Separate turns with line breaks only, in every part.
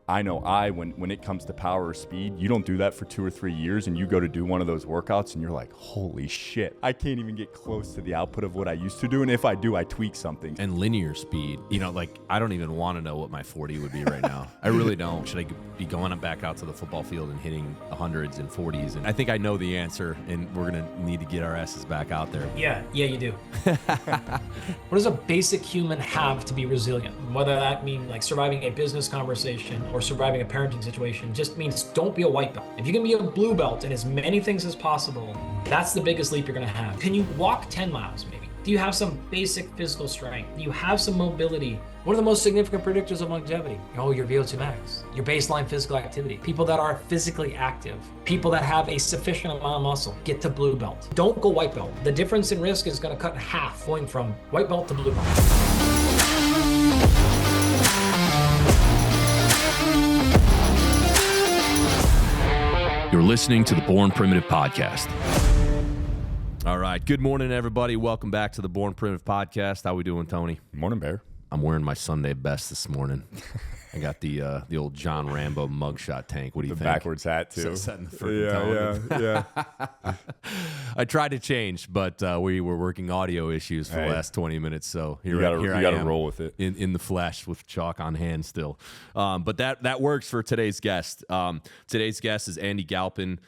I know when it comes to power or speed, you don't do that for 2 or 3 years and you go to do one of those workouts and you're like, holy shit, I can't even get close to the output of what I used to do. And if I do, I tweak something.
And linear speed, like I don't even want to know what my 40 would be right now. I really don't. Should I be going back out to the football field and hitting 100s and 40s? And I think I know the answer, and we're going to need to get our asses back out there.
Yeah, you do. What does a basic human have to be resilient? Whether that means like surviving a business conversation or surviving a parenting situation, just means don't be a white belt. If you can be a blue belt in as many things as possible, that's the biggest leap you're going to have. Can you walk 10 miles maybe? Do you have some basic physical strength? Do you have some mobility? What are the most significant predictors of longevity? Oh, your VO2 max, your baseline physical activity. People that are physically active, people that have a sufficient amount of muscle, get to blue belt. Don't go white belt. The difference in risk is going to cut in half going from white belt to blue belt.
You're listening to the Born Primitive Podcast. All right. Good morning, everybody. Welcome back to the Born Primitive Podcast. How we doing, Tony?
Morning, Bear.
I'm wearing my Sunday best this morning. I got the old John Rambo mugshot tank. What do you think?
The backwards hat, too.
Setting the freaking tone.
Yeah.
I tried to change, but we were working audio issues for the last 20 minutes, so here I am.
You got to roll with it.
In the flesh with chalk on hand still. But that works for today's guest. Today's guest is Andy Galpin.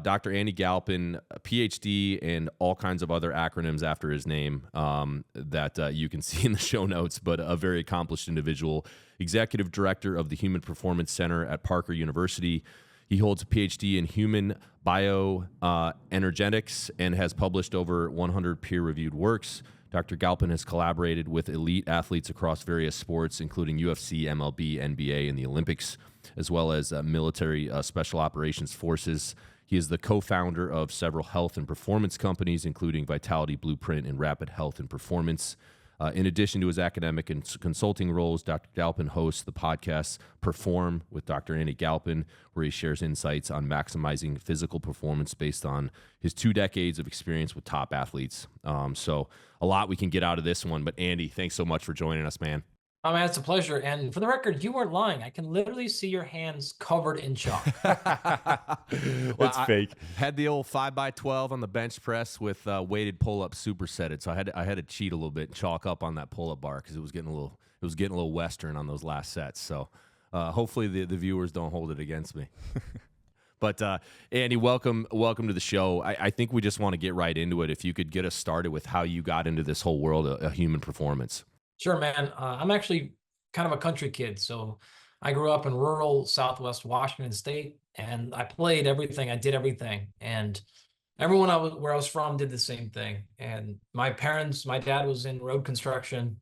Dr. Andy Galpin, a PhD, and all kinds of other acronyms after his name that you can see in the show notes, but a very accomplished individual, executive director of the Human Performance Center at Parker University. He holds a PhD in Human Bioenergetics and has published over 100 peer-reviewed works. Dr. Galpin has collaborated with elite athletes across various sports, including UFC, MLB, NBA, and the Olympics, as well as military special operations forces. He is the co-founder of several health and performance companies, including Vitality Blueprint and Rapid Health and Performance. In addition to his academic and consulting roles, Dr. Galpin hosts the podcast Perform with Dr. Andy Galpin, where he shares insights on maximizing physical performance based on his 2 decades of experience with top athletes. So a lot we can get out of this one. But Andy, thanks so much for joining us, man.
Oh, man, it's a pleasure. And for the record, you weren't lying. I can literally see your hands covered in chalk.
It's fake.
Had the old 5x12 on the bench press with weighted pull-up supersetted, so I had to cheat a little bit and chalk up on that pull-up bar because it was getting a little Western on those last sets. So hopefully the viewers don't hold it against me. But Andy, welcome to the show. I think we just want to get right into it. If you could get us started with how you got into this whole world of human performance.
Sure, man. I'm actually kind of a country kid. So I grew up in rural Southwest Washington State, and I played everything. I did everything. And everyone where I was from did the same thing. And my dad was in road construction.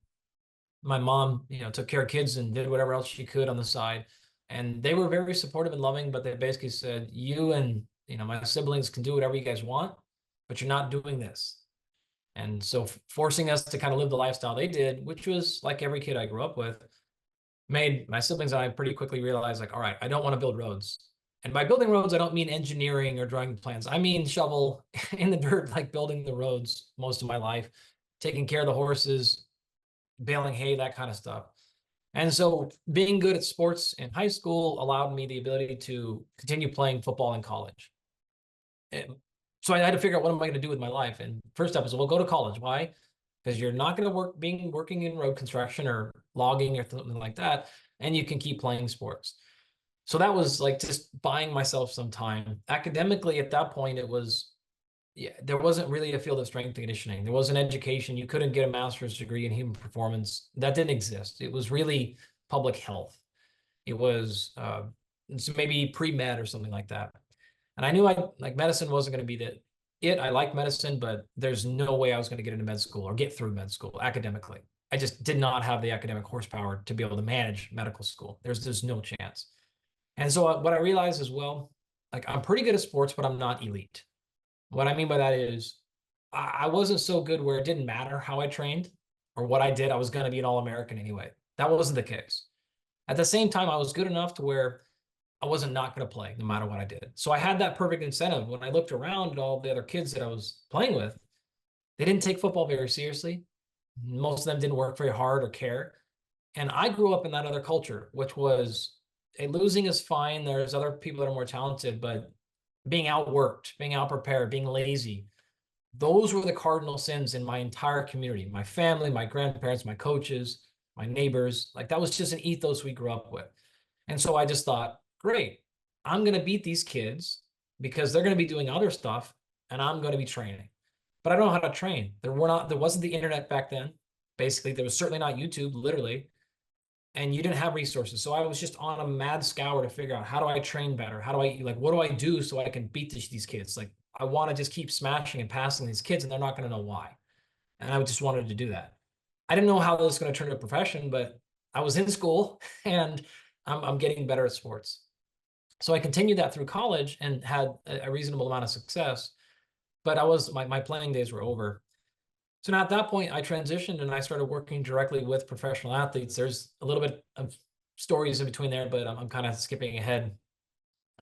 My mom, took care of kids and did whatever else she could on the side. And they were very supportive and loving, but they basically said, you and, my siblings can do whatever you guys want, but you're not doing this. And so forcing us to kind of live the lifestyle they did, which was like every kid I grew up with, made my siblings and I pretty quickly realize, like, all right, I don't want to build roads. And by building roads, I don't mean engineering or drawing plans. I mean shovel in the dirt, like building the roads most of my life, taking care of the horses, baling hay, that kind of stuff. And so being good at sports in high school allowed me the ability to continue playing football in college. So I had to figure out what am I going to do with my life. And first step was, well, go to college. Why? Because you're not going to working in road construction or logging or something like that, and you can keep playing sports. So that was like just buying myself some time. Academically, at that point, there wasn't really a field of strength and conditioning. There was an education. You couldn't get a master's degree in human performance. That didn't exist. It was really public health. It was maybe pre-med or something like that. And I knew medicine wasn't going to be I like medicine, but there's no way I was going to get into med school or get through med school academically. I just did not have the academic horsepower to be able to manage medical school. There's no chance. And so what I realized is, well, like I'm pretty good at sports, but I'm not elite. What I mean by that is I wasn't so good where it didn't matter how I trained or what I did. I was going to be an All-American anyway. That wasn't the case. At the same time, I was good enough to where I wasn't not going to play no matter what I did. So I had that perfect incentive. When I looked around at all the other kids that I was playing with, they didn't take football very seriously. Most of them didn't work very hard or care. And I grew up in that other culture, which was hey, losing is fine. There's other people that are more talented, but being outworked, being outprepared, being lazy, those were the cardinal sins in my entire community, my family, my grandparents, my coaches, my neighbors. Like that was just an ethos we grew up with. And so I just thought, great, I'm going to beat these kids because they're going to be doing other stuff and I'm going to be training. But I don't know how to train. There wasn't the internet back then. Basically, there was certainly not YouTube, literally. And you didn't have resources. So I was just on a mad scour to figure out, how do I train better? How do I, like, what do I do so I can beat these kids? Like, I want to just keep smashing and passing these kids and they're not going to know why. And I just wanted to do that. I didn't know how this was going to turn to a profession, but I was in school and I'm getting better at sports. So I continued that through college and had a reasonable amount of success, but my playing days were over. So now at that point, I transitioned and I started working directly with professional athletes. There's a little bit of stories in between there, but I'm kind of skipping ahead.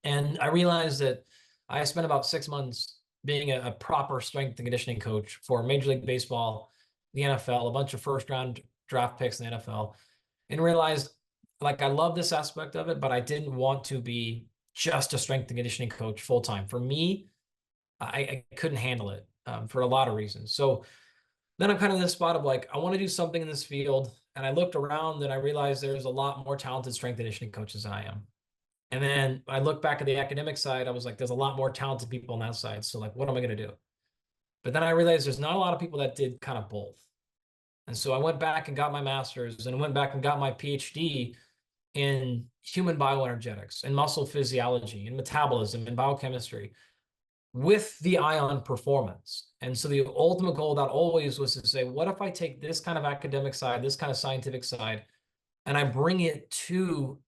And I realized that I spent about 6 months being a proper strength and conditioning coach for Major League Baseball, the NFL, a bunch of first round draft picks in the NFL, and realized like I love this aspect of it, but I didn't want to be just a strength and conditioning coach full time. For me, I couldn't handle it for a lot of reasons. So then I'm kind of in this spot of like, I want to do something in this field. And I looked around and I realized there's a lot more talented strength and conditioning coaches than I am. And then I look back at the academic side, I was like, there's a lot more talented people on that side. So like, what am I going to do? But then I realized there's not a lot of people that did kind of both. And so I went back and got my master's and went back and got my PhD in human bioenergetics and muscle physiology and metabolism and biochemistry with the eye on performance. And so the ultimate goal that always was to say, what if I take this kind of academic side, this kind of scientific side, and I bring it to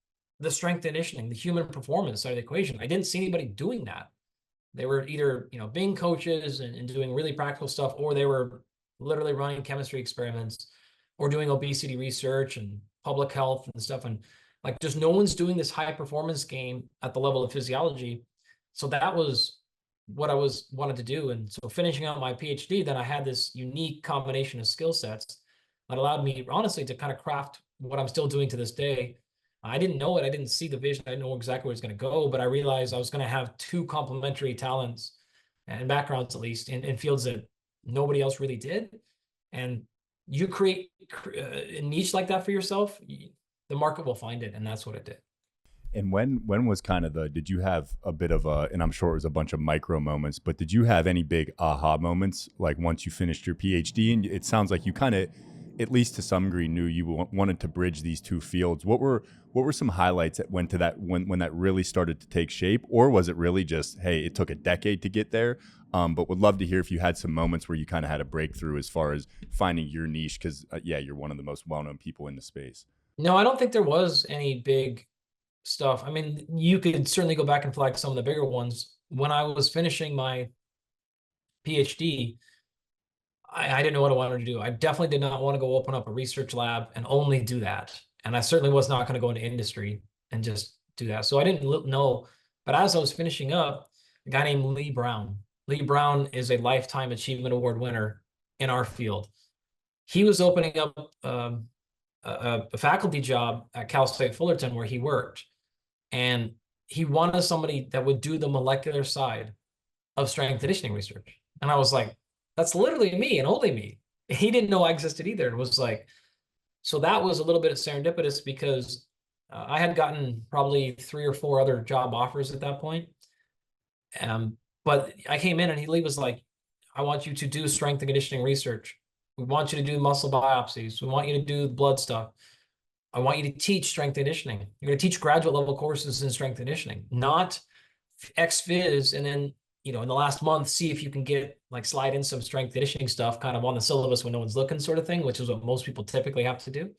the strength and conditioning, the human performance side of the equation? I didn't see anybody doing that. They were either, being coaches and doing really practical stuff, or they were literally running chemistry experiments or doing obesity research and public health and stuff. And like, just no one's doing this high performance game at the level of physiology. So that was what I wanted to do. And so finishing out my PhD, then I had this unique combination of skill sets that allowed me, honestly, to kind of craft what I'm still doing to this day. I didn't know it. I didn't see the vision. I didn't know exactly where it's going to go, but I realized I was going to have two complementary talents and backgrounds, at least in fields that nobody else really did. And you create a niche like that for yourself, the market will find it. And that's what it did.
And when was kind of did you have a bit of and I'm sure it was a bunch of micro moments, but did you have any big aha moments, like once you finished your PhD? And it sounds like you kind of, at least to some degree, knew you wanted to bridge these two fields. What were some highlights that went to that when that really started to take shape? Or was it really just, hey, it took a decade to get there? But would love to hear if you had some moments where you kind of had a breakthrough as far as finding your niche, because you're one of the most well-known people in the space.
No, I don't think there was any big stuff. I mean, you could certainly go back and flag some of the bigger ones. When I was finishing my PhD, I didn't know what I wanted to do. I definitely did not want to go open up a research lab and only do that. And I certainly was not going to go into industry and just do that. So I didn't know. But as I was finishing up, a guy named Lee Brown. Lee Brown is a Lifetime Achievement Award winner in our field. He was opening up a faculty job at Cal State Fullerton where he worked. And he wanted somebody that would do the molecular side of strength and conditioning research. And I was like, that's literally me and only me. He didn't know I existed either. It was like, so that was a little bit serendipitous because I had gotten probably 3 or 4 other job offers at that point. But I came in and Lee was like, I want you to do strength and conditioning research. We want you to do muscle biopsies. We want you to do blood stuff. I want you to teach strength and conditioning. You're going to teach graduate level courses in strength and conditioning, not ex-phys. And then, in the last month, see if you can slide in some strength conditioning stuff kind of on the syllabus when no one's looking, sort of thing, which is what most people typically have to do.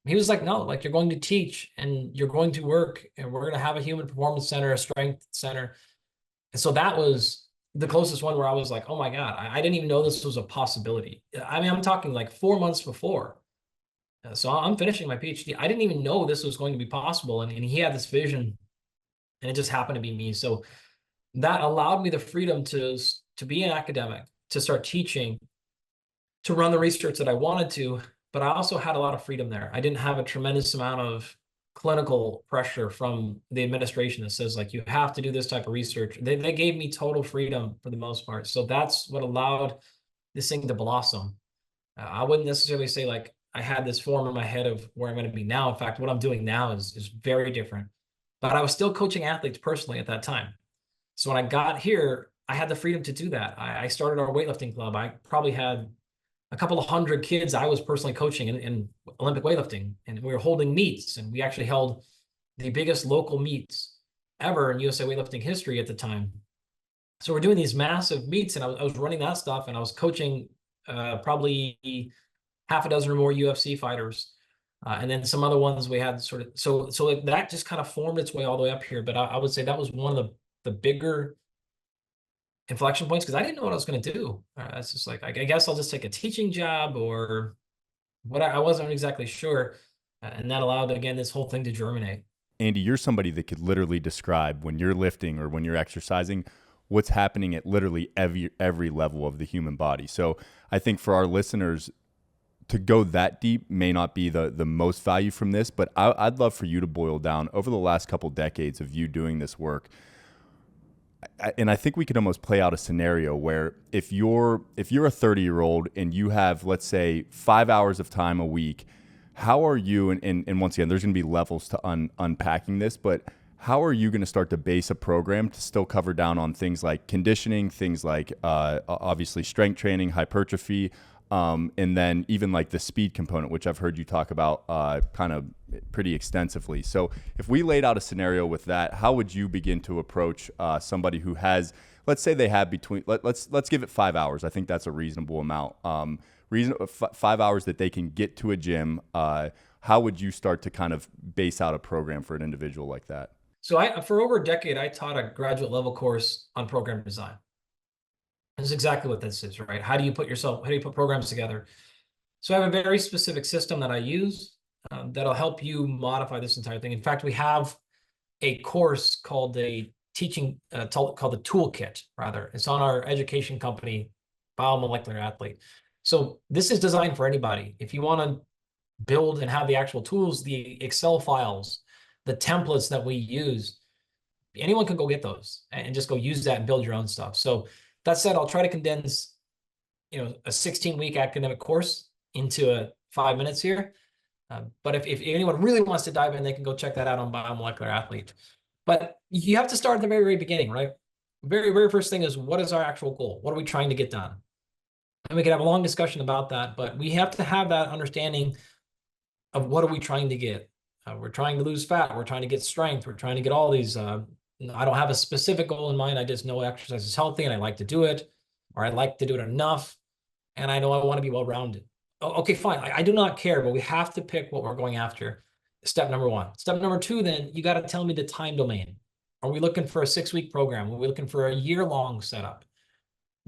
He was like, no, you're going to teach and you're going to work and we're going to have a human performance center, a strength center. And so that was the closest one where I was like, oh my God, I didn't even know this was a possibility. I mean, I'm talking like 4 months before. So I'm finishing my PhD. I didn't even know this was going to be possible. And he had this vision and it just happened to be me. So that allowed me the freedom to be an academic, to start teaching, to run the research that I wanted to, but I also had a lot of freedom there. I didn't have a tremendous amount of clinical pressure from the administration that says like you have to do this type of research. They gave me total freedom for the most part. So that's what allowed this thing to blossom. I wouldn't necessarily say like I had this form in my head of where I'm going to be now. In fact, what I'm doing now is very different. But I was still coaching athletes personally at that time. So when I got here, I had the freedom to do that. I started our weightlifting club. I probably had a couple of hundred kids I was personally coaching in Olympic weightlifting, and we were holding meets, and we actually held the biggest local meets ever in USA weightlifting history at the time. So we're doing these massive meets, and I was running that stuff, and I was coaching probably half a dozen or more UFC fighters, and then some other ones we had sort of. So that just kind of formed its way all the way up here. But I would say that was one of the bigger inflection points because I didn't know what I was going to do. It's just like I guess I'll just take a teaching job or what. I wasn't exactly sure, and that allowed again this whole thing to germinate.
Andy, you're somebody that could literally describe when you're lifting or when you're exercising what's happening at literally every level of the human body. So I think for our listeners to go that deep may not be the most value from this, but I'd love for you to boil down over the last couple decades of you doing this work. And I think we could almost play out a scenario where if you're a 30-year-old and you have, let's say, 5 hours of time a week, how are you, and once again, there's going to be levels to unpacking this, but how are you going to start to base a program to still cover down on things like conditioning, things like obviously strength training, hypertrophy, and then even like the speed component, which I've heard you talk about kind of pretty extensively. So if we laid out a scenario with that, how would you begin to approach somebody who has, let's say they have between, let's give it 5 hours. I think that's a reasonable amount. 5 hours that they can get to a gym. How would you start to kind of base out a program for an individual like that?
So for over a decade, I taught a graduate level course on program design. This is exactly what this is, right? How do you put programs together? So I have a very specific system that I use that'll help you modify this entire thing. In fact, we have a course called called the toolkit, rather. It's on our education company, BioMolecular Athlete. So this is designed for anybody. If you want to build and have the actual tools, the Excel files, the templates that we use, anyone can go get those and just go use that and build your own stuff. So that said, I'll try to condense, a 16-week academic course into 5 minutes here. But if anyone really wants to dive in, they can go check that out on BioMolecular Athlete. But you have to start at the very, very beginning, right? Very, very first thing is, what is our actual goal? What are we trying to get done? And we can have a long discussion about that, but we have to have that understanding of what are we trying to get. We're trying to lose fat. We're trying to get strength. We're trying to get all these. I don't have a specific goal in mind. I just know exercise is healthy and I like to do it, or I like to do it enough. And I know I want to be well-rounded. Okay, fine. I do not care, but we have to pick what we're going after. Step number one. Step number two, then you got to tell me the time domain. Are we looking for a 6-week program? Are we looking for a year-long setup?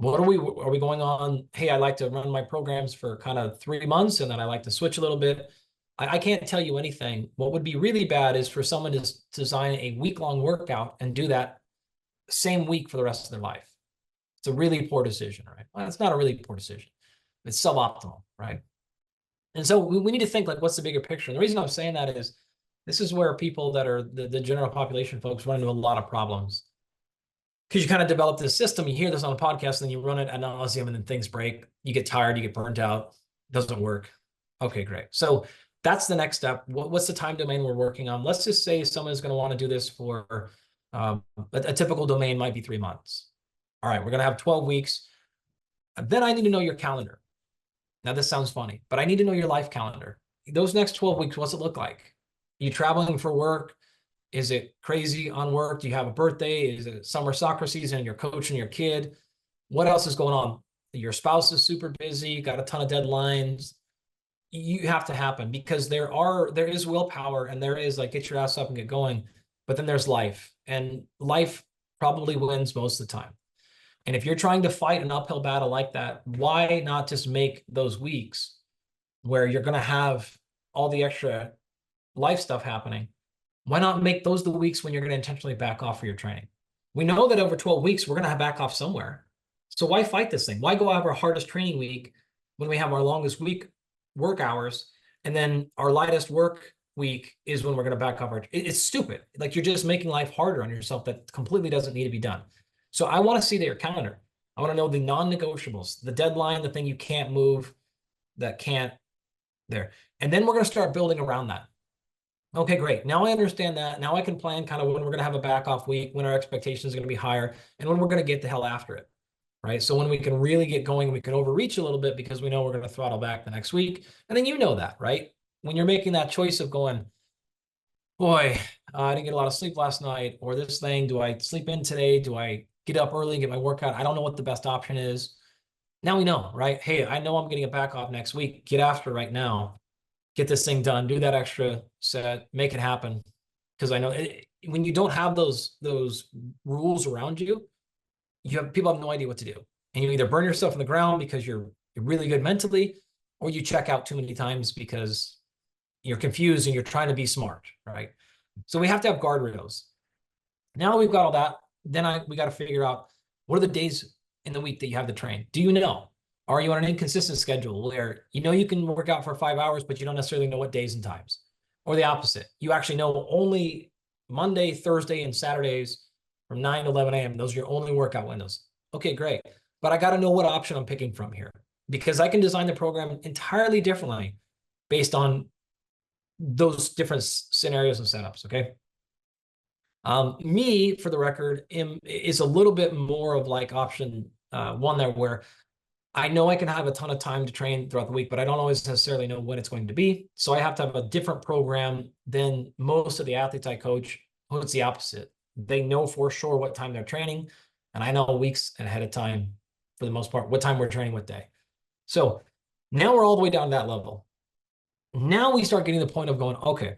Are we going on? Hey, I like to run my programs for kind of 3 months and then I like to switch a little bit. I can't tell you anything. What would be really bad is for someone to design a week-long workout and do that same week for the rest of their life. It's a really poor decision, right? Well, it's not a really poor decision. It's suboptimal, right? And so we need to think like, what's the bigger picture? And the reason I'm saying that is this is where people that are the general population folks run into a lot of problems. Because you kind of develop this system, you hear this on a podcast, and then you run it ad nauseum, and then things break. You get tired, you get burnt out, doesn't work. Okay, great. So that's the next step. What's the time domain we're working on? Let's just say someone is going to want to do this for a typical domain might be 3 months. All right, we're going to have 12 weeks. Then I need to know your calendar. Now, this sounds funny, but I need to know your life calendar. Those next 12 weeks, what's it look like? Are you traveling for work? Is it crazy on work? Do you have a birthday? Is it summer soccer season and you're coaching your kid? What else is going on? Your spouse is super busy, got a ton of deadlines. You have to happen because there is willpower and there is like, get your ass up and get going. But then there's life, and life probably wins most of the time. And if you're trying to fight an uphill battle like that, why not just make those weeks where you're going to have all the extra life stuff happening? Why not make those the weeks when you're going to intentionally back off for your training? We know that over 12 weeks, we're going to have back off somewhere. So why fight this thing? Why go have our hardest training week when we have our longest week work hours, and then our lightest work week is when we're going to back off it's stupid. Like you're just making life harder on yourself that completely doesn't need to be done. So I want to see your calendar. I want to know the non-negotiables, the deadline, the thing you can't move, that can't there. And then we're going to start building around that. Okay, great. Now I understand that. Now I can plan kind of when we're going to have a back off week, when our expectations are going to be higher, and when we're going to get the hell after it, right? So when we can really get going, we can overreach a little bit because we know we're going to throttle back the next week. And then you know that, right? When you're making that choice of going, boy, I didn't get a lot of sleep last night, or this thing, do I sleep in today? Do I get up early and get my workout? I don't know what the best option is. Now we know, right? Hey, I know I'm getting a back off next week. Get after it right now. Get this thing done. Do that extra set. Make it happen. Because I know when you don't have those rules around you, people have no idea what to do, and you either burn yourself in the ground because you're really good mentally, or you check out too many times because you're confused and you're trying to be smart, right? So we have to have guardrails. Now we've got all that. Then we got to figure out what are the days in the week that you have to train. Do you know? Are you on an inconsistent schedule where you know you can work out for 5 hours, but you don't necessarily know what days and times? Or the opposite. You actually know only Monday, Thursday, and Saturdays from 9 to 11 a.m. Those are your only workout windows. Okay, great. But I got to know what option I'm picking from here, because I can design the program entirely differently based on those different scenarios and setups, okay? Me, for the record, is a little bit more of like option one there, where I know I can have a ton of time to train throughout the week, but I don't always necessarily know when it's going to be. So I have to have a different program than most of the athletes I coach, who it's the opposite. They know for sure what time they're training, and I know weeks ahead of time, for the most part, what time we're training, what day. So now we're all the way down to that level. Now we start getting to the point of going, okay,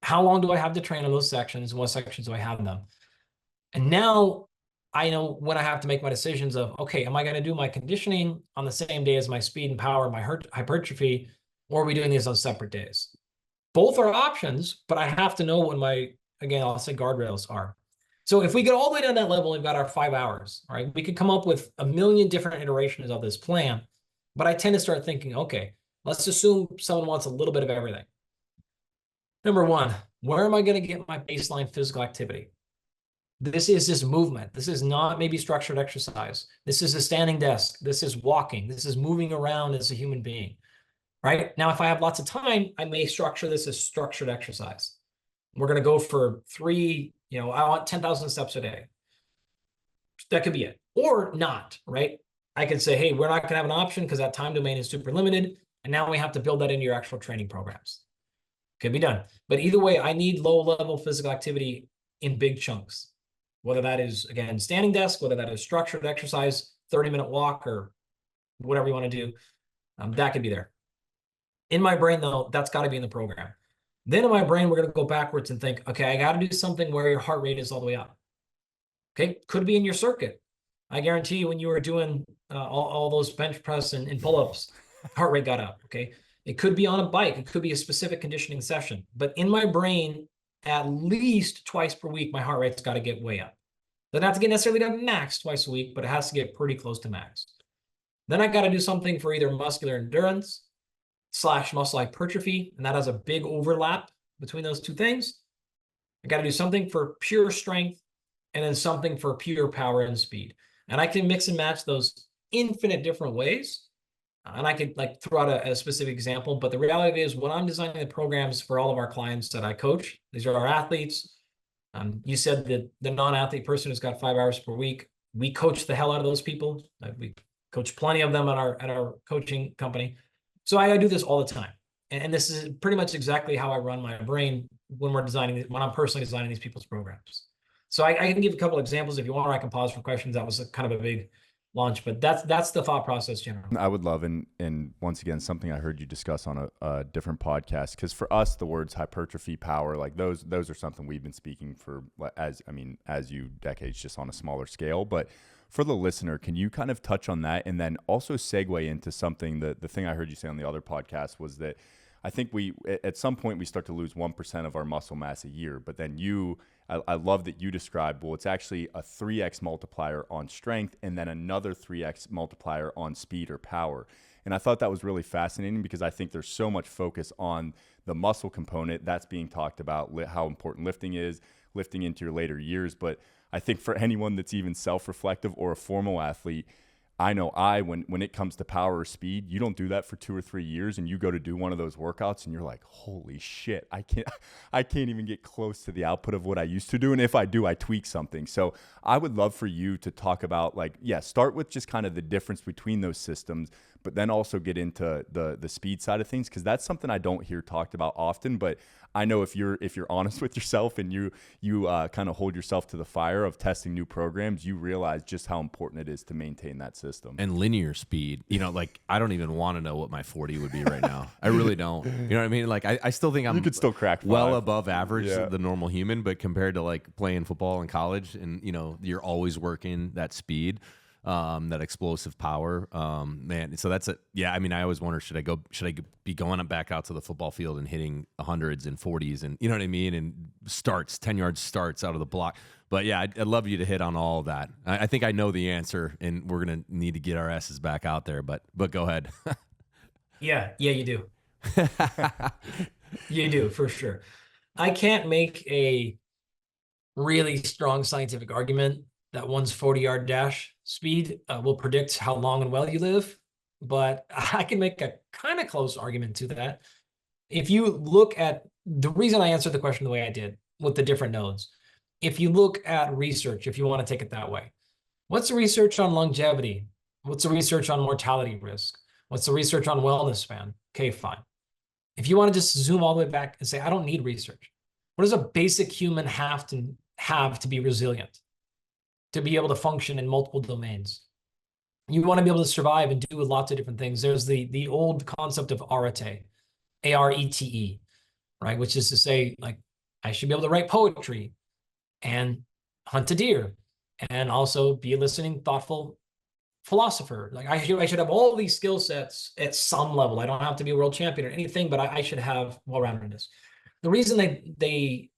how long do I have to train on those sections? What sections do I have them? And now I know when I have to make my decisions of, okay, am I going to do my conditioning on the same day as my speed and power, my hypertrophy, or are we doing these on separate days? Both are options, but I have to know what again, I'll say guardrails are. So if we get all the way down that level, we've got our 5 hours, right? We could come up with a million different iterations of this plan, but I tend to start thinking, okay, let's assume someone wants a little bit of everything. Number one, where am I going to get my baseline physical activity? This is just movement. This is not maybe structured exercise. This is a standing desk. This is walking. This is moving around as a human being, right? Now, if I have lots of time, I may structure this as structured exercise. We're going to go for 3, I want 10,000 steps a day. That could be it, or not, right? I could say, hey, we're not going to have an option because that time domain is super limited. And now we have to build that into your actual training programs. Could be done. But either way, I need low-level physical activity in big chunks. Whether that is, again, standing desk, whether that is structured exercise, 30-minute walk, or whatever you want to do, that could be there. In my brain, though, that's got to be in the program. Then in my brain, we're going to go backwards and think, okay, I got to do something where your heart rate is all the way up. Okay, could be in your circuit. I guarantee you when you were doing all those bench press and pull-ups, heart rate got up, okay? It could be on a bike. It could be a specific conditioning session. But in my brain, at least twice per week, my heart rate's got to get way up. Doesn't have to get necessarily to max twice a week, but it has to get pretty close to max. Then I got to do something for either muscular endurance / muscle hypertrophy, and that has a big overlap between those two things. I got to do something for pure strength, and then something for pure power and speed. And I can mix and match those infinite different ways. And I could throw out a specific example, but the reality is when I'm designing the programs for all of our clients that I coach, these are our athletes. You said that the non-athlete person who's got 5 hours per week, we coach the hell out of those people. We coach plenty of them at our coaching company. So I do this all the time. And this is pretty much exactly how I run my brain when I'm personally designing these people's programs. So I can give a couple examples if you want, or I can pause for questions. That was kind of a big launch, but that's the thought process generally.
I would love, and once again, something I heard you discuss on a different podcast, because for us, the words hypertrophy, power, like those are something we've been speaking for as you decades, just on a smaller scale. But for the listener, can you kind of touch on that, and then also segue into something that the thing I heard you say on the other podcast was that I think at some point we start to lose 1% of our muscle mass a year, but then I love that you described, well, it's actually a 3x multiplier on strength and then another 3x multiplier on speed or power. And I thought that was really fascinating because I think there's so much focus on the muscle component that's being talked about, how important lifting is, lifting into your later years. But I think for anyone that's even self-reflective or a formal athlete, I know when it comes to power or speed, you don't do that for 2 or 3 years and you go to do one of those workouts and you're like, holy shit, I can't even get close to the output of what I used to do. And if I do, I tweak something. So I would love for you to talk about, like, yeah, start with just kind of the difference between those systems, but then also get into the speed side of things, because that's something I don't hear talked about often. But I know if you're honest with yourself and you kind of hold yourself to the fire of testing new programs, you realize just how important it is to maintain that system.
And linear speed, like I don't even want to know what my 40 would be right now. I really don't. You know what I mean? Like I still think I'm
you could still crack 5.
well above average of the normal human, but compared to like playing football in college and you're always working that speed. That explosive power, man. So that's I always wonder, should I be going back out to the football field and hitting 100s and 40s and you know what I mean? And 10-yard starts out of the block. But yeah, I'd love you to hit on all of that. I think I know the answer and we're going to need to get our asses back out there, but go ahead.
Yeah, you do. You do, for sure. I can't make a really strong scientific argument that one's 40-yard dash speed will predict how long and well you live, but I can make a kind of close argument to that. If you look at the reason I answered the question the way I did with the different nodes, if you look at research, if you want to take it that way, what's the research on longevity? What's the research on mortality risk? What's the research on wellness span? Okay, fine. If you want to just zoom all the way back and say, I don't need research. What does a basic human have to be resilient? To be able to function in multiple domains. You want to be able to survive and do lots of different things. There's the old concept of arete, A-R-E-T-E, right? Which is to say, like, I should be able to write poetry and hunt a deer and also be a listening, thoughtful philosopher. Like I should have all these skill sets at some level. I don't have to be a world champion or anything, but I should have well-roundedness. The reason they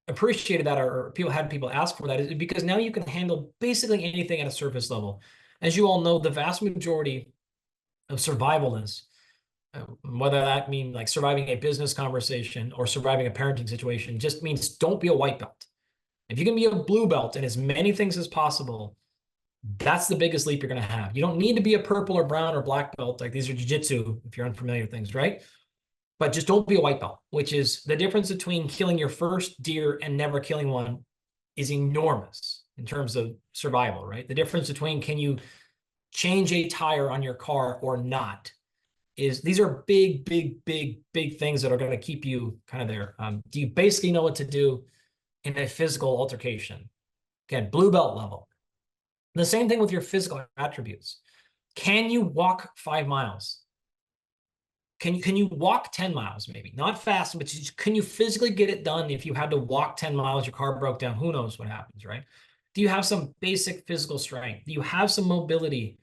appreciated that or people ask for that is because now you can handle basically anything at a surface level. As you all know, the vast majority of survivalists, whether that mean like surviving a business conversation or surviving a parenting situation, just means don't be a white belt. If you can be a blue belt in as many things as possible, that's the biggest leap you're going to have. You don't need to be a purple or brown or black belt. Like these are jiu-jitsu, if you're unfamiliar with things, right? But just don't be a white belt, which is the difference between killing your first deer and never killing one is enormous in terms of survival, right? The difference between can you change a tire on your car or not is these are big, big, big, big things that are going to keep you kind of there. Do you basically know what to do in a physical altercation? Again, blue belt level. The same thing with your physical attributes. Can you walk 5 miles? Can you walk 10 miles maybe? Not fast, but can you physically get it done if you had to walk 10 miles, your car broke down, who knows what happens, right? Do you have some basic physical strength? Do you have some mobility?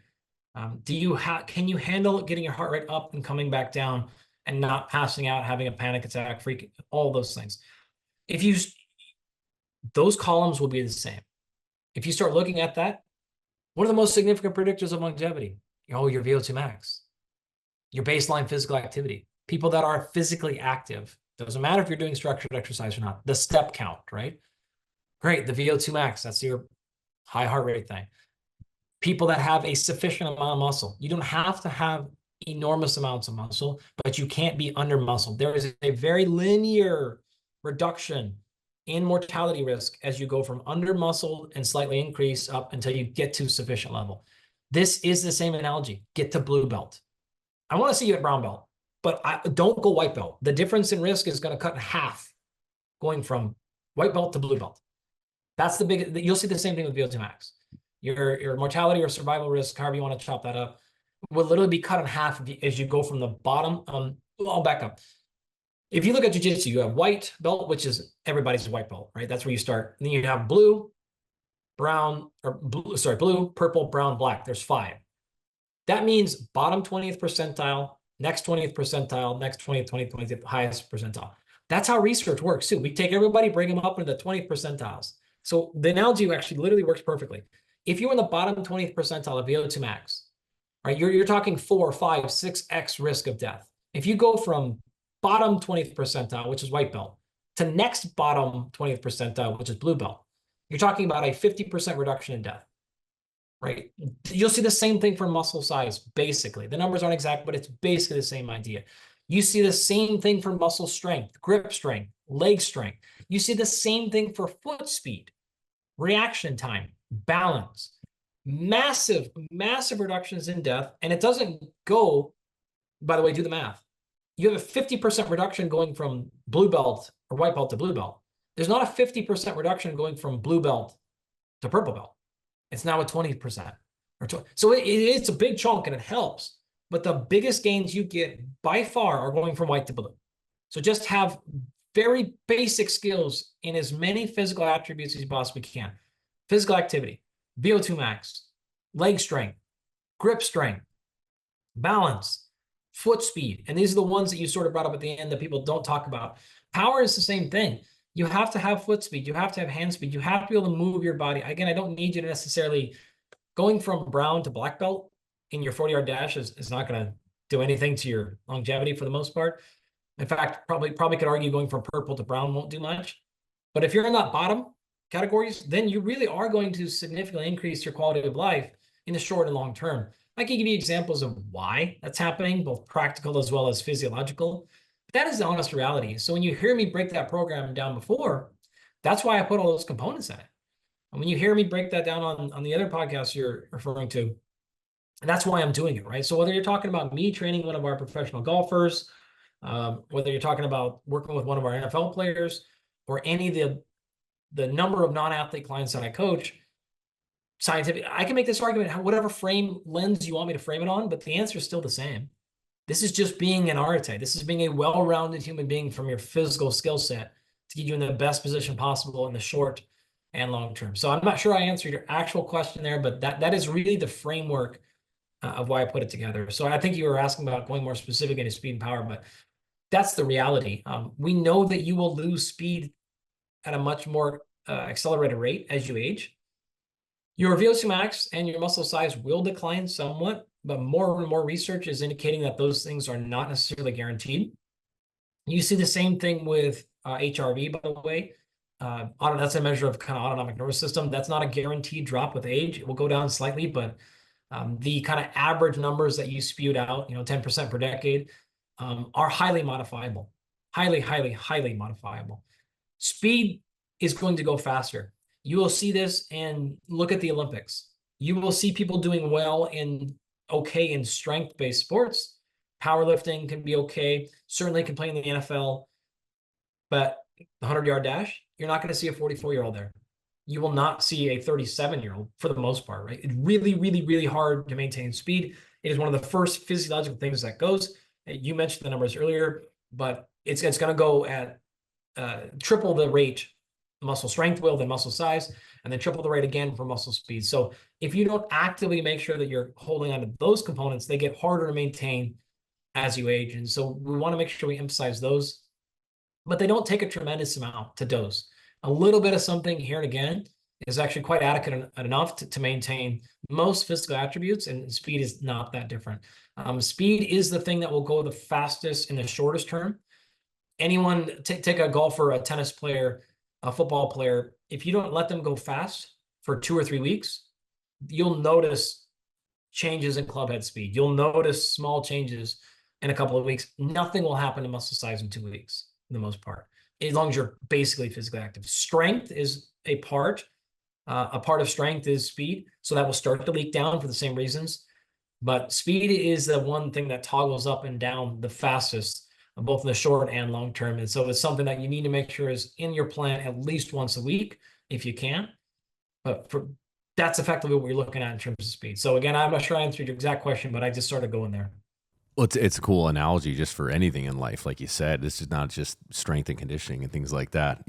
Can you handle getting your heart rate up and coming back down and not passing out, having a panic attack, freaking, all those things? Those columns will be the same. If you start looking at that, what are the most significant predictors of longevity? Oh, your VO2 max. Your baseline physical activity. People that are physically active, doesn't matter if you're doing structured exercise or not, the step count, right? Great, the VO2 max, that's your high heart rate thing. People that have a sufficient amount of muscle. You don't have to have enormous amounts of muscle, but you can't be under muscle. There is a very linear reduction in mortality risk as you go from under muscle and slightly increase up until you get to sufficient level. This is the same analogy. Get to blue belt. I want to see you at brown belt, but don't go white belt. The difference in risk is going to cut in half going from white belt to blue belt. That's the big, you'll see the same thing with VO2 max. Your mortality or survival risk, however you want to chop that up, will literally be cut in half as you go from the bottom. I'll back up. If you look at jiu-jitsu, you have white belt, which is everybody's white belt, right? That's where you start. And then you have blue, blue, purple, brown, black. There's 5. That means bottom 20th percentile, next 20th percentile, next 20th, 20th, highest percentile. That's how research works too. We take everybody, bring them up into the 20th percentiles. So the analogy actually literally works perfectly. If you're in the bottom 20th percentile of VO2 max, right? You're talking 4, 5, 6x risk of death. If you go from bottom 20th percentile, which is white belt, to next bottom 20th percentile, which is blue belt, you're talking about a 50% reduction in death, right? You'll see the same thing for muscle size, basically. The numbers aren't exact, but it's basically the same idea. You see the same thing for muscle strength, grip strength, leg strength. You see the same thing for foot speed, reaction time, balance. Massive, massive reductions in death. And it doesn't go, by the way, do the math. You have a 50% reduction going from blue belt or white belt to blue belt. There's not a 50% reduction going from blue belt to purple belt. It's now a 20%. So it's a big chunk and it helps. But the biggest gains you get by far are going from white to blue. So just have very basic skills in as many physical attributes as you possibly can. Physical activity, VO2 max, leg strength, grip strength, balance, foot speed. And these are the ones that you sort of brought up at the end that people don't talk about. Power is the same thing. You have to have foot speed. You have to have hand speed. You have to be able to move your body. Again, I don't need you to necessarily going from brown to black belt in your 40-yard dash is not going to do anything to your longevity for the most part. In fact, probably could argue going from purple to brown won't do much. But if you're in that bottom categories, then you really are going to significantly increase your quality of life in the short and long term. I can give you examples of why that's happening, both practical as well as physiological. But that is the honest reality. So when you hear me break that program down before, that's why I put all those components in it. And when you hear me break that down on the other podcast you're referring to, that's why I'm doing it, right? So whether you're talking about me training one of our professional golfers, whether you're talking about working with one of our NFL players, or any of the number of non-athlete clients that I coach, scientific, I can make this argument whatever frame lens you want me to frame it on, but the answer is still the same. This is just being an artist. This is being a well-rounded human being from your physical skill set to get you in the best position possible in the short and long term. So I'm not sure I answered your actual question there, but that is really the framework of why I put it together. So I think you were asking about going more specific into speed and power, but that's the reality. We know that you will lose speed at a much more accelerated rate as you age. Your VO2 max and your muscle size will decline somewhat, but more and more research is indicating that those things are not necessarily guaranteed. You see the same thing with HRV, by the way. That's a measure of kind of autonomic nervous system. That's not a guaranteed drop with age. It will go down slightly, but the kind of average numbers that you spewed out, 10% per decade, are highly modifiable. Highly, highly, highly modifiable. Speed is going to go faster. You will see this and look at the Olympics. You will see people doing well in strength-based sports. Powerlifting can be okay. Certainly can play in the NFL. But the 100-yard dash, you're not going to see a 44-year-old there. You will not see a 37-year-old for the most part, right? It's really, really, really hard to maintain speed. It is one of the first physiological things that goes. You mentioned the numbers earlier, but it's going to go at triple the rate muscle strength will than muscle size, and then triple the rate again for muscle speed. So if you don't actively make sure that you're holding on to those components, they get harder to maintain as you age. And so we want to make sure we emphasize those, but they don't take a tremendous amount to dose. A little bit of something here and again is actually quite adequate enough to maintain most physical attributes, and speed is not that different. Speed is the thing that will go the fastest in the shortest term. Anyone, take a golfer, a tennis player, a football player, if you don't let them go fast for 2 or 3 weeks, you'll notice changes in club head speed. You'll notice small changes in a couple of weeks. Nothing will happen to muscle size in 2 weeks, for the most part, as long as you're basically physically active. Strength is a part. A part of strength is speed, so that will start to leak down for the same reasons. But speed is the one thing that toggles up and down the fastest, both in the short and long term. And so it's something that you need to make sure is in your plan at least once a week, if you can. But that's effectively what we're looking at in terms of speed. So again, I'm not sure I answered your exact question, but I just started going there.
Well, it's a cool analogy just for anything in life. Like you said, this is not just strength and conditioning and things like that.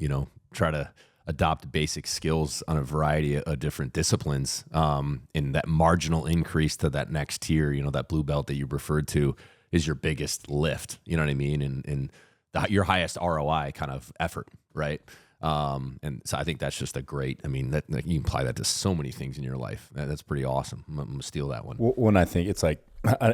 Try to adopt basic skills on a variety of different disciplines. And that marginal increase to that next tier, that blue belt that you referred to, is your biggest lift, you know what I mean? And your highest ROI kind of effort, right? And so I think that's just a great, I mean, that you can apply that to so many things in your life. That's pretty awesome. I'm going to steal that one.
When I think it's like,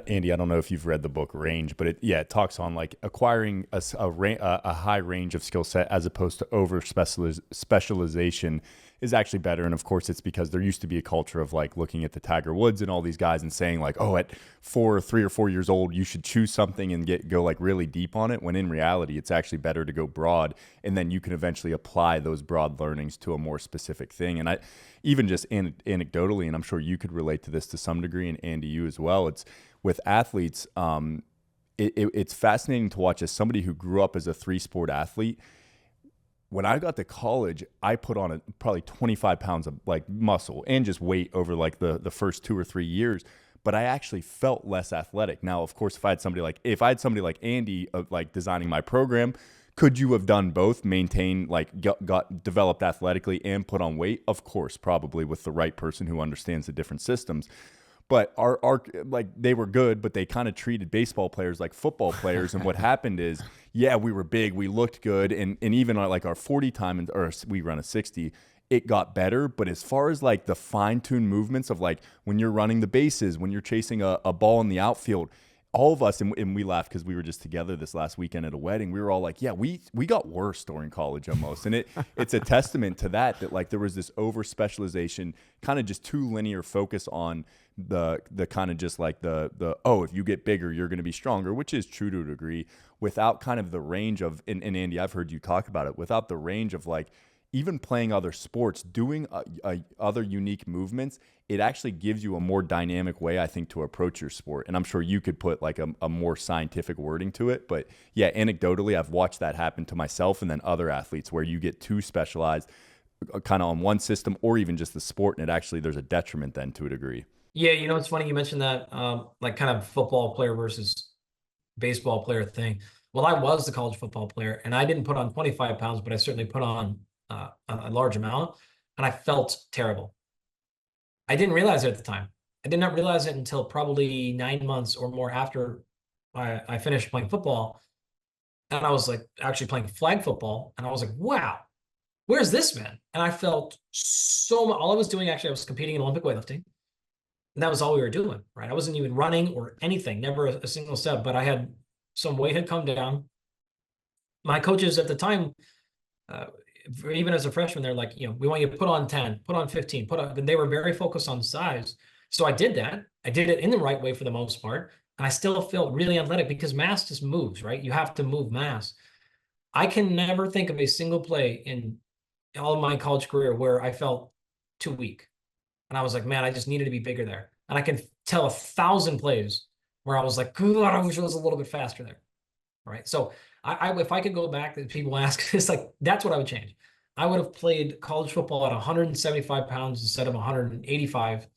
Andy, I don't know if you've read the book Range, but it talks on like acquiring a high range of skill set as opposed to over specialization is actually better. And of course, it's because there used to be a culture of like looking at the Tiger Woods and all these guys and saying like, oh, at 3 or 4 years old, you should choose something and go like really deep on it. When in reality, it's actually better to go broad, and then you can eventually apply those broad learnings to a more specific thing. And I, even just anecdotally, and I'm sure you could relate to this to some degree, and Andy, you as well. It's with athletes. It's fascinating to watch as somebody who grew up as a 3-sport athlete. When I got to college, I put on probably 25 pounds of like muscle and just weight over like the first 2 or 3 years, but I actually felt less athletic. Now, of course, if I had somebody like Andy like designing my program, could you have done both, maintain like got developed athletically and put on weight? Of course, probably with the right person who understands the different systems. But our like they were good, but they kind of treated baseball players like football players. And what happened is, yeah, we were big, we looked good, and even like our 40 time, or we run a 60, it got better. But as far as like the fine-tuned movements of like when you're running the bases, when you're chasing a ball in the outfield, all of us, and we laughed because we were just together this last weekend at a wedding. We were all like, yeah, we got worse during college almost. And it's a testament to that like there was this over specialization, kind of just too linear focus on the kind of just like the oh, if you get bigger, you're going to be stronger, which is true to a degree, without kind of the range of, and Andy, I've heard you talk about it, without the range of like even playing other sports, doing other unique movements. It actually gives you a more dynamic way, I think, to approach your sport. And I'm sure you could put like a more scientific wording to it. But yeah, anecdotally, I've watched that happen to myself and then other athletes where you get too specialized kind of on one system or even just the sport. And there's a detriment then to a degree.
Yeah, it's funny you mentioned that, like kind of football player versus baseball player thing. Well, I was the college football player, and I didn't put on 25 pounds, but I certainly put on a large amount, and I felt terrible. I didn't realize it at the time. I did not realize it until probably 9 months or more after I finished playing football, and I was like actually playing flag football, and I was like, wow, where's this man? And I felt so much. All I was doing, actually, I was competing in Olympic weightlifting. And that was all we were doing, right? I wasn't even running or anything, never a single step, but I had some weight had come down. My coaches at the time, even as a freshman, they're like, we want you to put on 10, put on 15, and they were very focused on size. So I did that. I did it in the right way for the most part. And I still felt really athletic because mass just moves, right? You have to move mass. I can never think of a single play in all of my college career where I felt too weak. And I was like, man, I just needed to be bigger there. And I can tell 1,000 plays where I was like, God, I wish I was a little bit faster there. All right. So if I could go back, that people ask, it's like, that's what I would change. I would have played college football at 175 pounds instead of 185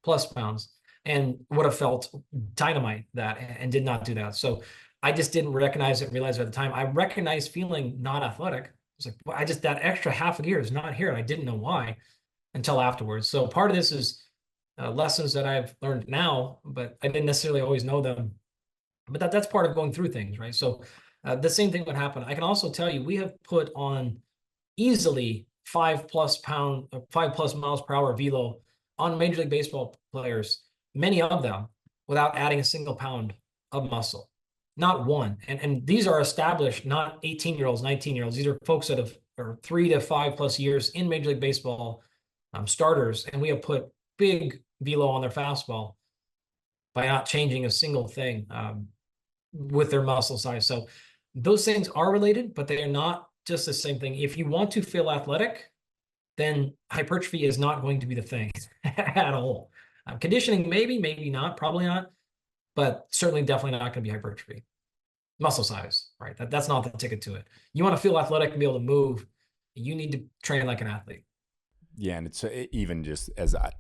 plus pounds and would have felt dynamite that and did not do that. So I just didn't realize it at the time. I recognized feeling not athletic. It's like, well, that extra half a gear is not here. And I didn't know why until afterwards. So part of this is lessons that I've learned now, but I didn't necessarily always know them. But that's part of going through things, right? So the same thing would happen. I can also tell you, we have put on easily 5+ miles per hour velo on Major League Baseball players, many of them, without adding a single pound of muscle. Not one. And these are established, not 18-year-olds, 19-year-olds. These are folks that are 3 to 5+ years in Major League Baseball starters, and we have put big velo on their fastball by not changing a single thing with their muscle size. So those things are related, but they are not just the same thing. If you want to feel athletic, then hypertrophy is not going to be the thing at all. Conditioning, maybe not, probably not, but certainly definitely not going to be hypertrophy. Muscle size, right? That's not the ticket to it. You want to feel athletic and be able to move, you need to train like an athlete.
Yeah, and it's even just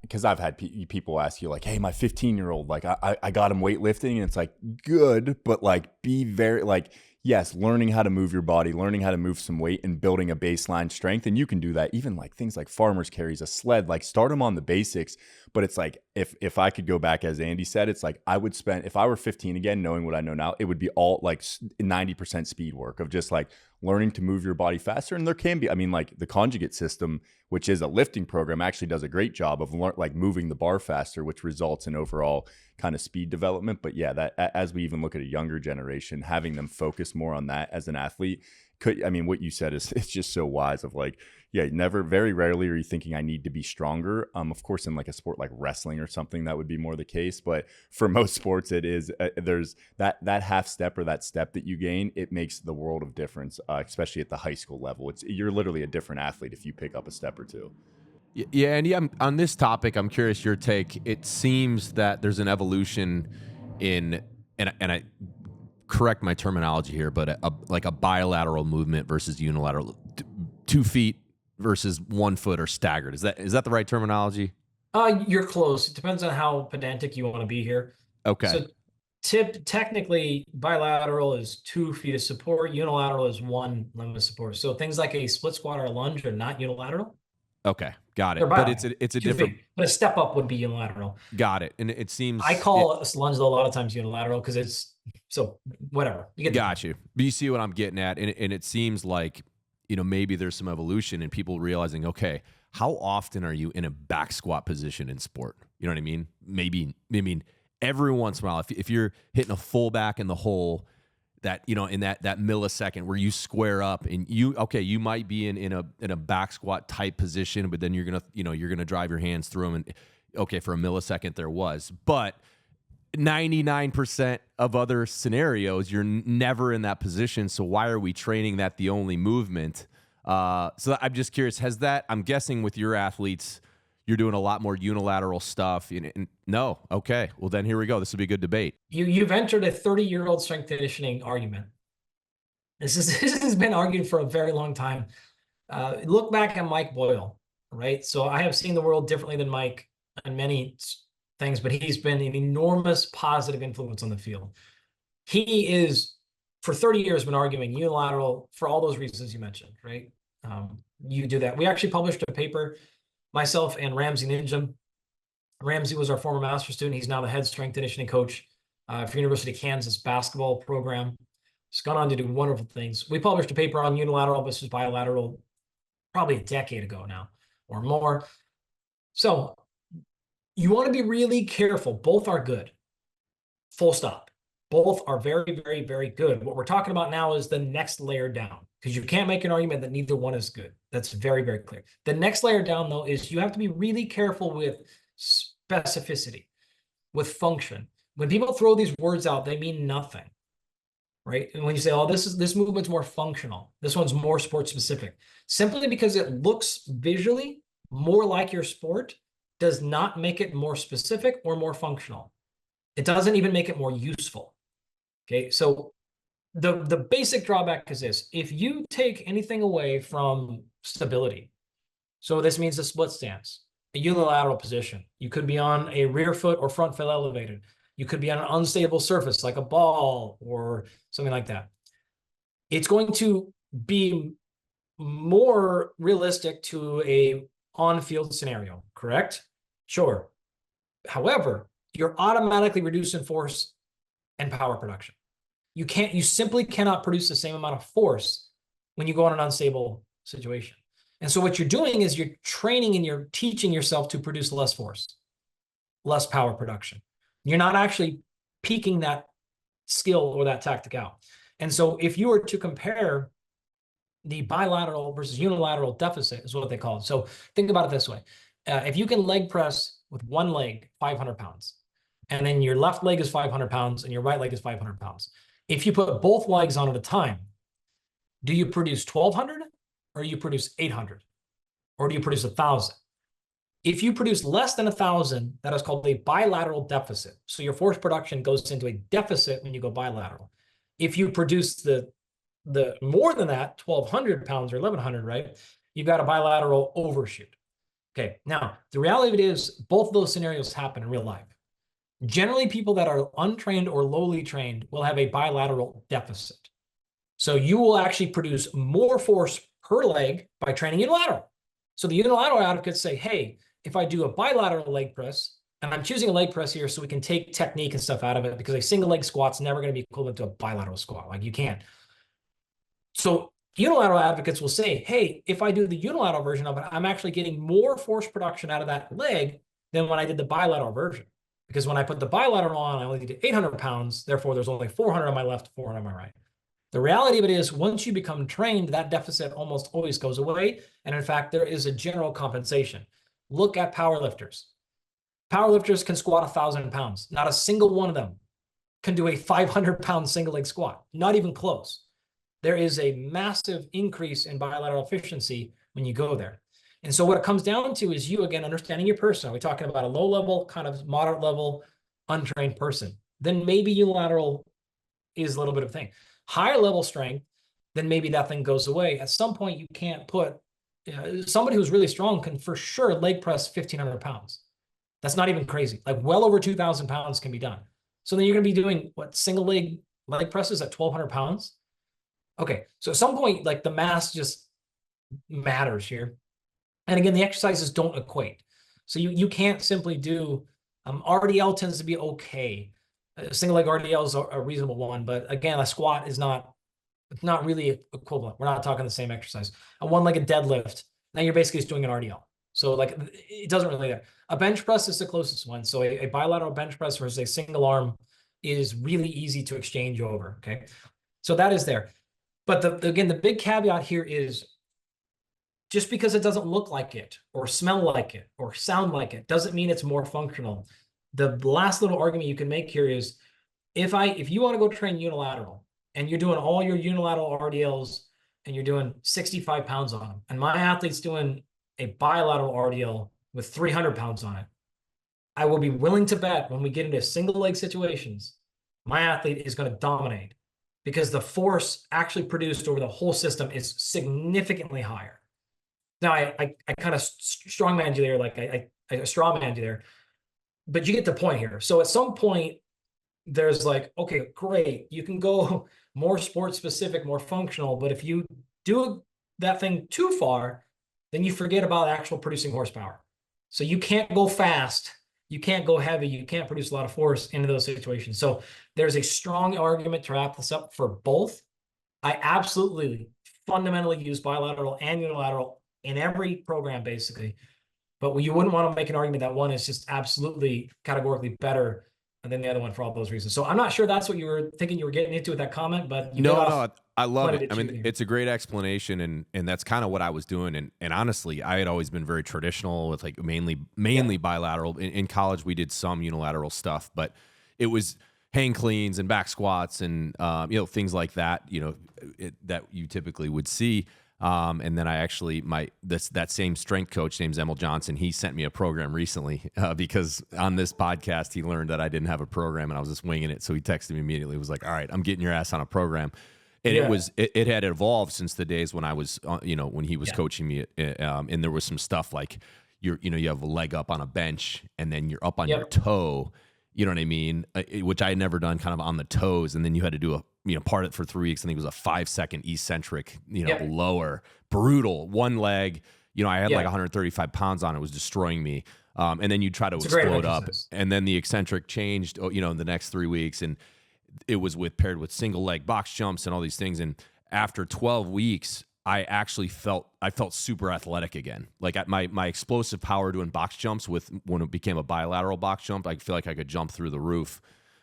because I've had people ask you like, hey, my 15-year-old, like I got him weightlifting, and it's like, good, but like be very like, yes, learning how to move your body, learning how to move some weight and building a baseline strength. And you can do that even like things like farmer's carries, a sled, like start them on the basics, but it's like if I could go back, as Andy said, it's like I would spend, if I were 15 again, knowing what I know now, it would be all like 90% speed work of just like learning to move your body faster. And there can be, I mean, like the conjugate system, which is a lifting program, actually does a great job of like moving the bar faster, which results in overall kind of speed development. But yeah, that as we even look at a younger generation, having them focus more on that as an athlete could, I mean, what you said is, it's just so wise of like, yeah, very rarely are you thinking I need to be stronger. Of course, in like a sport like wrestling or something, that would be more the case. But for most sports, it is, there's that half step or that step that you gain, it makes the world of difference, especially at the high school level. You're literally a different athlete if you pick up a step or two.
Yeah, and yeah, on this topic, I'm curious your take. It seems that there's an evolution in, and I correct my terminology here, but like a bilateral movement versus unilateral, 2 feet versus 1 foot or staggered. Is that the right terminology?
You're close. It depends on how pedantic you want to be here.
Okay.
So technically, bilateral is 2 feet of support. Unilateral is 1 limb of support. So things like a split squat or a lunge are not unilateral.
Okay, got it.
They're
But
bilateral.
it's a
2
different.
feet. But a step up would be unilateral.
Got it. And it seems
I call a lunge though a lot of times unilateral because it's so whatever. You get
got you. But you see what I'm getting at, and it seems like, you know, maybe there's some evolution in people realizing, okay, how often are you in a back squat position in sport? You know what I mean? Maybe, I mean, every once in a while, if you're hitting a full back in the hole, that, you know, in that millisecond where you square up and you might be in a back squat type position, but then you're gonna drive your hands through them, and okay, for a millisecond there was, but 99% of other scenarios, you're never in that position. So why are we training that the only movement? So I'm just curious, I'm guessing with your athletes, you're doing a lot more unilateral stuff. No. Okay. Well, then here we go. This will be a good debate.
You've entered a 30-year-old strength conditioning argument. This has been argued for a very long time. Look back at Mike Boyle, right? So I have seen the world differently than Mike on many things, but he's been an enormous positive influence on the field. He is, for 30 years, been arguing unilateral for all those reasons you mentioned, right? You do that. We actually published a paper, myself and Ramsey Ninjam. Ramsey was our former master's student. He's now the head strength conditioning coach for University of Kansas basketball program. He's gone on to do wonderful things. We published a paper on unilateral versus bilateral probably a decade ago now or more. So you want to be really careful. Both are good. Full stop. Both are very, very, very good. What we're talking about now is the next layer down, because you can't make an argument that neither one is good. That's very, very clear. The next layer down, though, is you have to be really careful with specificity, with function. When people throw these words out, they mean nothing, right? And when you say, oh, this movement's more functional, this one's more sport specific, simply because it looks visually more like your sport does not make it more specific or more functional. It doesn't even make it more useful. Okay, so the basic drawback is this: if you take anything away from stability, so this means a split stance, a unilateral position, you could be on a rear foot or front foot elevated, you could be on an unstable surface like a ball or something like that. It's going to be more realistic to a on-field scenario, correct? Sure. However, you're automatically reducing force and power production. You simply cannot produce the same amount of force when you go on an unstable situation. And so what you're doing is you're training and you're teaching yourself to produce less force, less power production. You're not actually peaking that skill or that tactic out. And so if you were to compare the bilateral versus unilateral deficit is what they call it. So think about it this way. If you can leg press with one leg 500 pounds, and then your left leg is 500 pounds and your right leg is 500 pounds. If you put both legs on at a time, do you produce 1,200 or do you produce 800? Or do you produce 1,000? If you produce less than 1,000, that is called a bilateral deficit. So your force production goes into a deficit when you go bilateral. If you produce the more than that, 1,200 pounds or 1,100, right? You've got a bilateral overshoot. Okay, now the reality of it is both of those scenarios happen in real life. Generally, people that are untrained or lowly trained will have a bilateral deficit. So you will actually produce more force per leg by training unilateral. So the unilateral advocates say, hey, if I do a bilateral leg press, And I'm choosing a leg press here so we can take technique and stuff out of it, because a single leg squat's never going to be equivalent to a bilateral squat. Like, you can't. So unilateral advocates will say, hey, if I do the unilateral version of it, I'm actually getting more force production out of that leg than when I did the bilateral version. Because when I put the bilateral on, I only did 800 pounds. Therefore, there's only 400 on my left, 400 on my right. The reality of it is, once you become trained, that deficit almost always goes away. And in fact, there is a general compensation. Look at powerlifters. Powerlifters can squat 1,000 pounds. Not a single one of them can do a 500-pound single leg squat. Not even close. There is a massive increase in bilateral efficiency when you go there. And so what it comes down to is you, again, understanding your person. Are we talking about a low level, kind of moderate level, untrained person? Then maybe unilateral is a little bit of a thing. Higher level strength, then maybe that thing goes away. At some point, you can't put, somebody who's really strong can for sure leg press 1,500 pounds. That's not even crazy. Like, well over 2,000 pounds can be done. So then you're going to be doing what, single leg presses at 1,200 pounds? Okay, so at some point, like, the mass just matters here. And again, the exercises don't equate. So you can't simply do, RDL tends to be okay. Single leg RDL is a reasonable one, but again, a squat is not, it's not really equivalent. We're not talking the same exercise. A one-legged deadlift, now you're basically just doing an RDL. So like, it doesn't really there. A bench press is the closest one. So a bilateral bench press versus a single arm is really easy to exchange over, okay? So that is there. But again, the big caveat here is, just because it doesn't look like it or smell like it or sound like it doesn't mean it's more functional. The last little argument you can make here is, if you want to go train unilateral and you're doing all your unilateral RDLs and you're doing 65 pounds on them, and my athlete's doing a bilateral RDL with 300 pounds on it, I will be willing to bet when we get into single leg situations, my athlete is going to dominate, because the force actually produced over the whole system is significantly higher. Now, I kind of strongman you there, like I strawman you there, but you get the point here. So at some point, there's like, okay, great, you can go more sports specific, more functional, but if you do that thing too far, then you forget about actual producing horsepower. So you can't go fast, you can't go heavy, you can't produce a lot of force into those situations. So there's a strong argument to wrap this up for both. I absolutely fundamentally use bilateral and unilateral in every program, basically. But you wouldn't want to make an argument that one is just absolutely categorically better than the other one for all those reasons. So I'm not sure that's what you were thinking you were getting into with that comment, but you
no, I love it. I mean, it's a great explanation, and that's kind of what I was doing. And honestly, I had always been very traditional with like mainly bilateral. In college, we did some unilateral stuff, but it was hang cleans and back squats and things like that. That you typically would see. And then I actually, that same strength coach, named Emil Johnson, he sent me a program recently because on this podcast, he learned that I didn't have a program and I was just winging it. So he texted me immediately. He was like, all right, I'm getting your ass on a program. And it had evolved since the days when I was, when he was coaching me. And there was some stuff like you have a leg up on a bench and then you're up on your toe, you know what I mean? Which I had never done, kind of on the toes. And then you had to do part it for 3 weeks. I think it was a 5-second eccentric, lower, brutal, one leg. I had like 135 pounds on it. It was destroying me. And then you try to explode up. And then the eccentric changed, in the next 3 weeks. And it was paired with single leg box jumps and all these things. And after 12 weeks, I actually felt super athletic again. Like at my explosive power doing box jumps when it became a bilateral box jump, I feel like I could jump through the roof.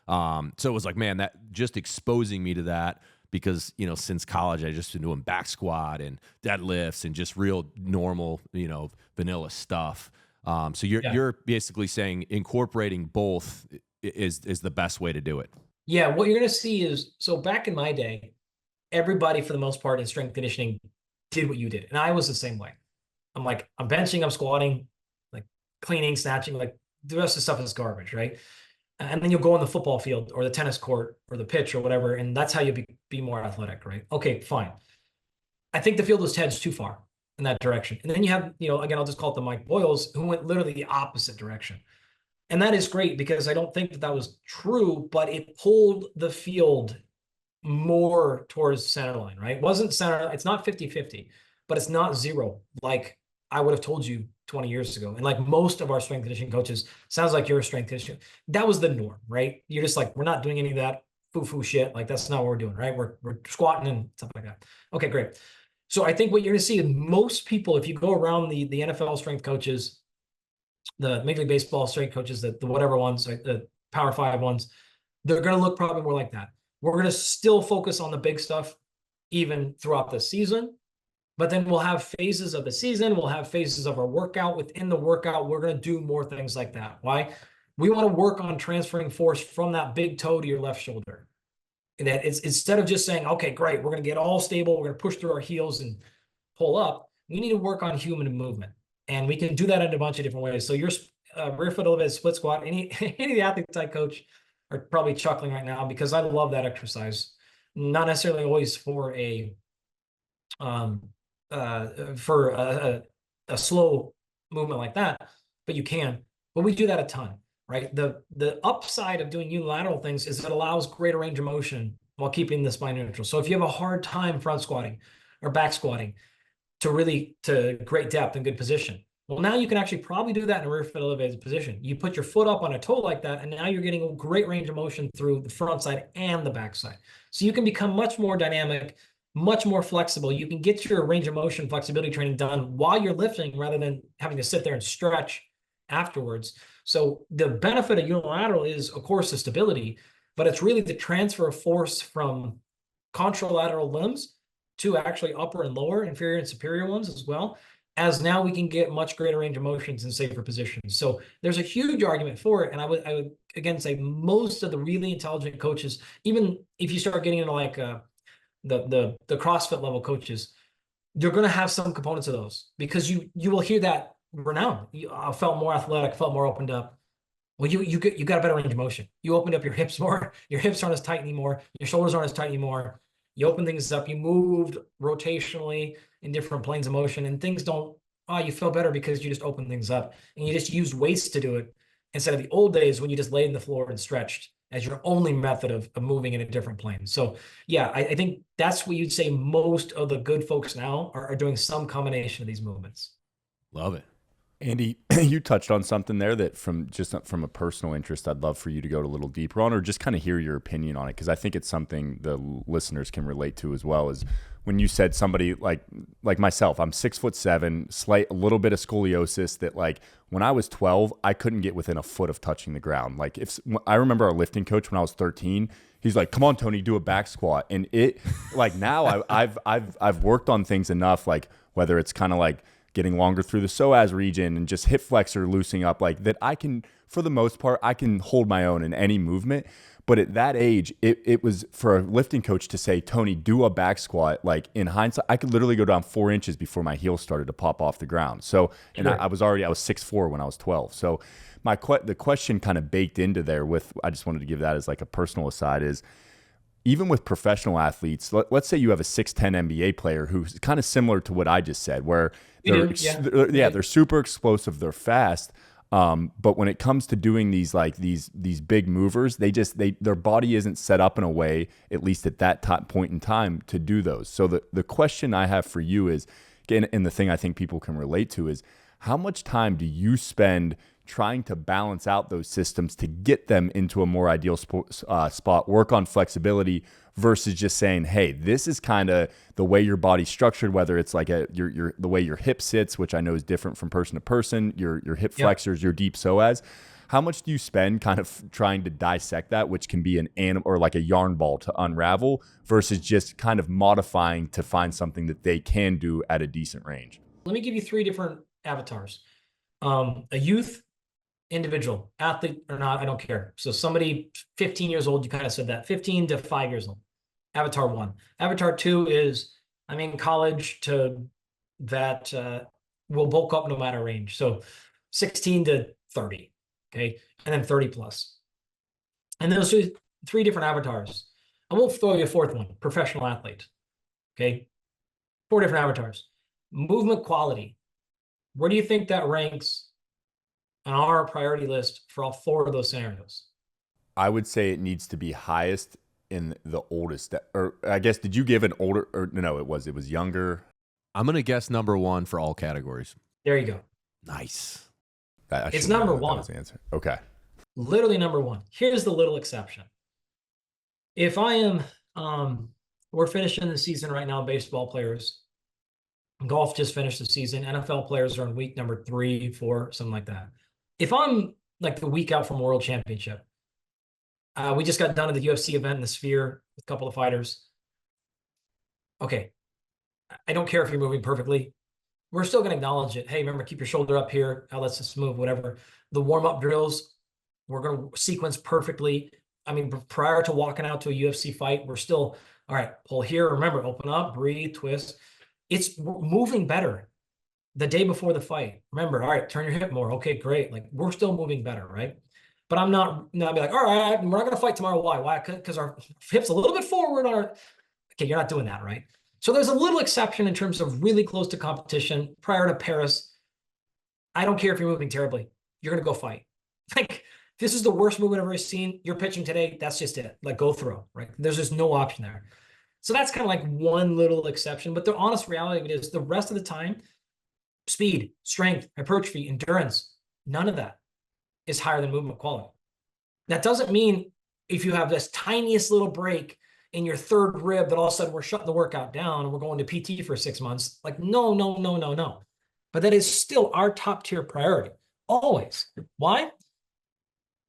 So it was like, man, that just exposing me to that, because, since college, I just been doing back squat and deadlifts and just real normal, vanilla stuff. So you're basically saying incorporating both is the best way to do it.
Yeah. What you're going to see is, so back in my day, everybody for the most part in strength conditioning did what you did. And I was the same way. I'm like, I'm benching, I'm squatting, like cleaning, snatching, like the rest of the stuff is garbage, right? And then you'll go on the football field or the tennis court or the pitch or whatever, and that's how you be more athletic, right? Okay, fine. I think the field was heads too far in that direction. And then you have, again, I'll just call it the Mike Boyles, who went literally the opposite direction. And that is great, because I don't think that was true, but it pulled the field more towards center line, right? Wasn't center, it's not 50-50, but it's not zero like I would have told you 20 years ago. And like most of our strength conditioning coaches, sounds like you're a strength conditioner. That was the norm, right? You're just like, we're not doing any of that foo-foo shit. Like that's not what we're doing, right? We're squatting and stuff like that. Okay, great. So I think what you're going to see is most people, if you go around the NFL strength coaches, the Major League Baseball strength coaches, the whatever ones, right, the Power 5 ones, they're going to look probably more like that. We're going to still focus on the big stuff even throughout the season, but then we'll have phases of the season. We'll have phases of our workout. Within the workout, we're going to do more things like that. Why? We want to work on transferring force from that big toe to your left shoulder. And that it's instead of just saying, okay, great, we're going to get all stable, we're going to push through our heels and pull up, we need to work on human movement. And we can do that in a bunch of different ways. So your rear foot elevated split squat, any of the athletes I coach are probably chuckling right now because I love that exercise. Not necessarily always for a slow movement like that, but you can. But we do that a ton, right? The upside of doing unilateral things is it allows greater range of motion while keeping the spine neutral. So if you have a hard time front squatting or back squatting to great depth and good position, well, now you can actually probably do that in a rear foot elevated position. You put your foot up on a toe like that, and now you're getting a great range of motion through the front side and the back side. So you can become much more dynamic, much more flexible. You can get your range of motion flexibility training done while you're lifting rather than having to sit there and stretch afterwards. So the benefit of unilateral is, of course, the stability, but it's really the transfer of force from contralateral limbs to actually upper and lower, inferior and superior ones as well, as now we can get much greater range of motions in safer positions. So there's a huge argument for it. And I would again say most of the really intelligent coaches, even if you start getting into like the CrossFit level coaches, you're going to have some components of those because you will hear that renowned. I felt more athletic, felt more opened up. Well, you got a better range of motion. You opened up your hips more. Your hips aren't as tight anymore. Your shoulders aren't as tight anymore. You open things up. You moved rotationally in different planes of motion, and things don't. Oh, you feel better because you just opened things up, and you just used weights to do it instead of the old days when you just laid in the floor and stretched as your only method of moving in a different plane. So yeah, I think that's what you'd say most of the good folks now are doing some combination of these movements.
Love it.
Andy, you touched on something there that from a personal interest, I'd love for you to go a little deeper on, or just kind of hear your opinion on it. Cause I think it's something the listeners can relate to as well. Is when you said somebody like myself, I'm 6'7", a little bit of scoliosis that like when I was 12, I couldn't get within a foot of touching the ground. Like I remember our lifting coach when I was 13, he's like, come on, Tony, do a back squat. And it like now I've worked on things enough, like whether it's kind of like getting longer through the psoas region and just hip flexor loosening up like that, I can, for the most part, I can hold my own in any movement. But at that age, it was for a lifting coach to say, Tony, do a back squat. Like in hindsight, I could literally go down 4 inches before my heel started to pop off the ground. So, and sure. I was 6'4" when I was 12. So the question kind of baked into there I just wanted to give that as like a personal aside is, even with professional athletes, let's say you have a 6'10" NBA player who's kind of similar to what I just said, where they're super explosive, they're fast, but when it comes to doing these big movers, their body isn't set up in a way, at least at that point in time, to do those. So the question I have for you is, and the thing I think people can relate to is, how much time do you spend trying to balance out those systems to get them into a more ideal spot, work on flexibility versus just saying, hey, this is kind of the way your body's structured, whether it's like the way your hip sits, which I know is different from person to person, your hip flexors, your deep psoas. How much do you spend kind of trying to dissect that, which can be an animal or like a yarn ball to unravel versus just kind of modifying to find something that they can do at a decent range?
Let me give you 3 different avatars. A youth, individual, athlete or not, I don't care. So somebody 15 years old, you kind of said that, 15 to 5 years old. Avatar 1. Avatar 2 is, I'm in college to that will bulk up no matter range. So 16 to 30, okay? And then 30 plus. And those are 3 different avatars. I won't throw you a 4th one, professional athlete, okay? 4 different avatars. Movement quality. Where do you think that ranks on our priority list for all 4 of those scenarios?
I would say it needs to be highest in the oldest, or I guess, did you give an older, or no, it was younger.
I'm going to guess number 1 for all categories.
There you go.
Nice.
I
It's
should have known
number
that
one.
was the answer. Okay.
Literally number one. Here's the little exception. If I am, we're finishing the season right now, baseball players. Golf just finished the season. NFL players are in week number 3, 4, something like that. If I'm like the week out from World Championship, we just got done at the UFC event in the Sphere with a couple of fighters. Okay, I don't care if you're moving perfectly. We're still going to acknowledge it. Hey, remember, keep your shoulder up here. Let's just move, whatever. The warm-up drills, we're going to sequence perfectly. I mean, prior to walking out to a UFC fight, we're still, all right, pull here. Remember, open up, breathe, twist. It's moving better the day before the fight. Remember, all right, turn your hip more. Okay, great. Like, we're still moving better, right? But I'm not be like, all right, we're not going to fight tomorrow. Why? Why? Because our hips a little bit forward on our. Okay, you're not doing that, right? So there's a little exception in terms of really close to competition prior to Paris. I don't care if you're moving terribly. You're going to go fight. Like, this is the worst movement I've ever seen. You're pitching today. That's just it. Like, go throw, right? There's just no option there. So that's kind of like one little exception. But the honest reality of it is the rest of the time, speed, strength, hypertrophy, endurance, none of that is higher than movement quality. That doesn't mean if you have this tiniest little break in your third rib that all of a sudden we're shutting the workout down and we're going to PT for 6 months. Like, no, no, no, no, no. But that is still our top tier priority, always. Why?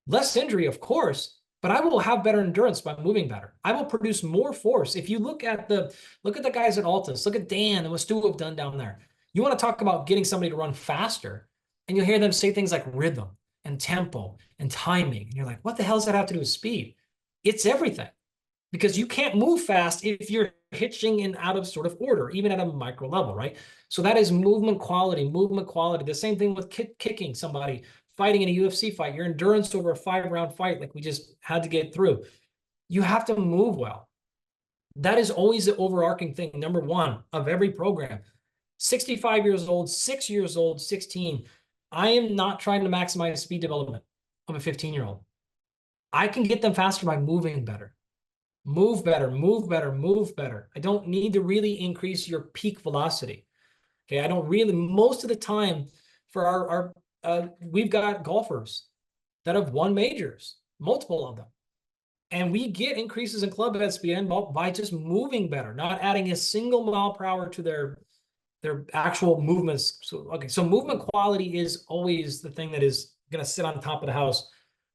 Less injury, of course, but I will have better endurance by moving better. I will produce more force. If you look at the guys at Altus, look at Dan and what Stu have done down there. You want to talk about getting somebody to run faster, and you'll hear them say things like rhythm and tempo and timing. And you're like, what the hell does that have to do with speed? It's everything. Because you can't move fast if you're hitching in out of sort of order, even at a micro level, right? So that is movement quality, movement quality. The same thing with kicking somebody, fighting in a UFC fight, your endurance over a 5-round fight like we just had to get through. You have to move well. That is always the overarching thing, number one, of every program. 65 years old, 6 years old, 16. I am not trying to maximize speed development of a 15-year-old. I can get them faster by moving better. Move better, move better, move better. I don't need to really increase your peak velocity. Okay, I don't really, most of the time for our we've got golfers that have won majors, multiple of them. And we get increases in club head speed by just moving better, not adding a single mile per hour to their actual movements. So, okay, so movement quality is always the thing that is going to sit on top of the house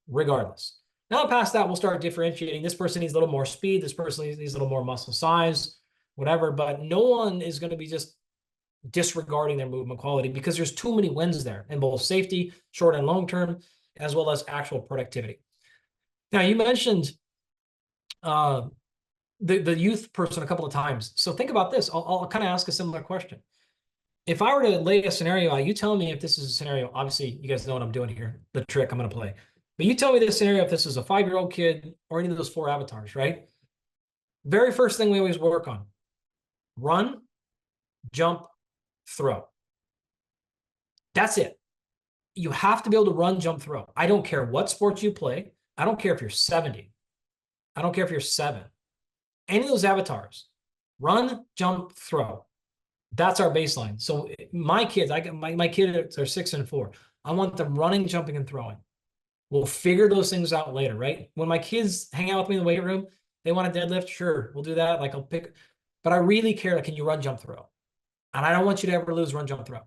regardless. Now past that, we'll start differentiating. This person needs a little more speed. This person needs a little more muscle size, whatever. But no one is going to be just disregarding their movement quality because there's too many wins there in both safety, short and long term, as well as actual productivity. Now, you mentioned the youth person a couple of times. So think about this. I'll kind of ask a similar question. If I were to lay a scenario out, you tell me if this is a scenario. Obviously, you guys know what I'm doing here, the trick I'm going to play. But you tell me this scenario if this is a 5-year-old kid or any of those 4 avatars, right? Very first thing we always work on: run, jump, throw. That's it. You have to be able to run, jump, throw. I don't care what sport you play. I don't care if you're 70. I don't care if you're 7. Any of those avatars, run, jump, throw. That's our baseline. So my kids, my kids are 6 and 4. I want them running, jumping, and throwing. We'll figure those things out later, right? When my kids hang out with me in the weight room, they want to deadlift, sure, we'll do that. Like, I'll pick, but I really care, like, can you run, jump, throw? And I don't want you to ever lose run, jump, throw,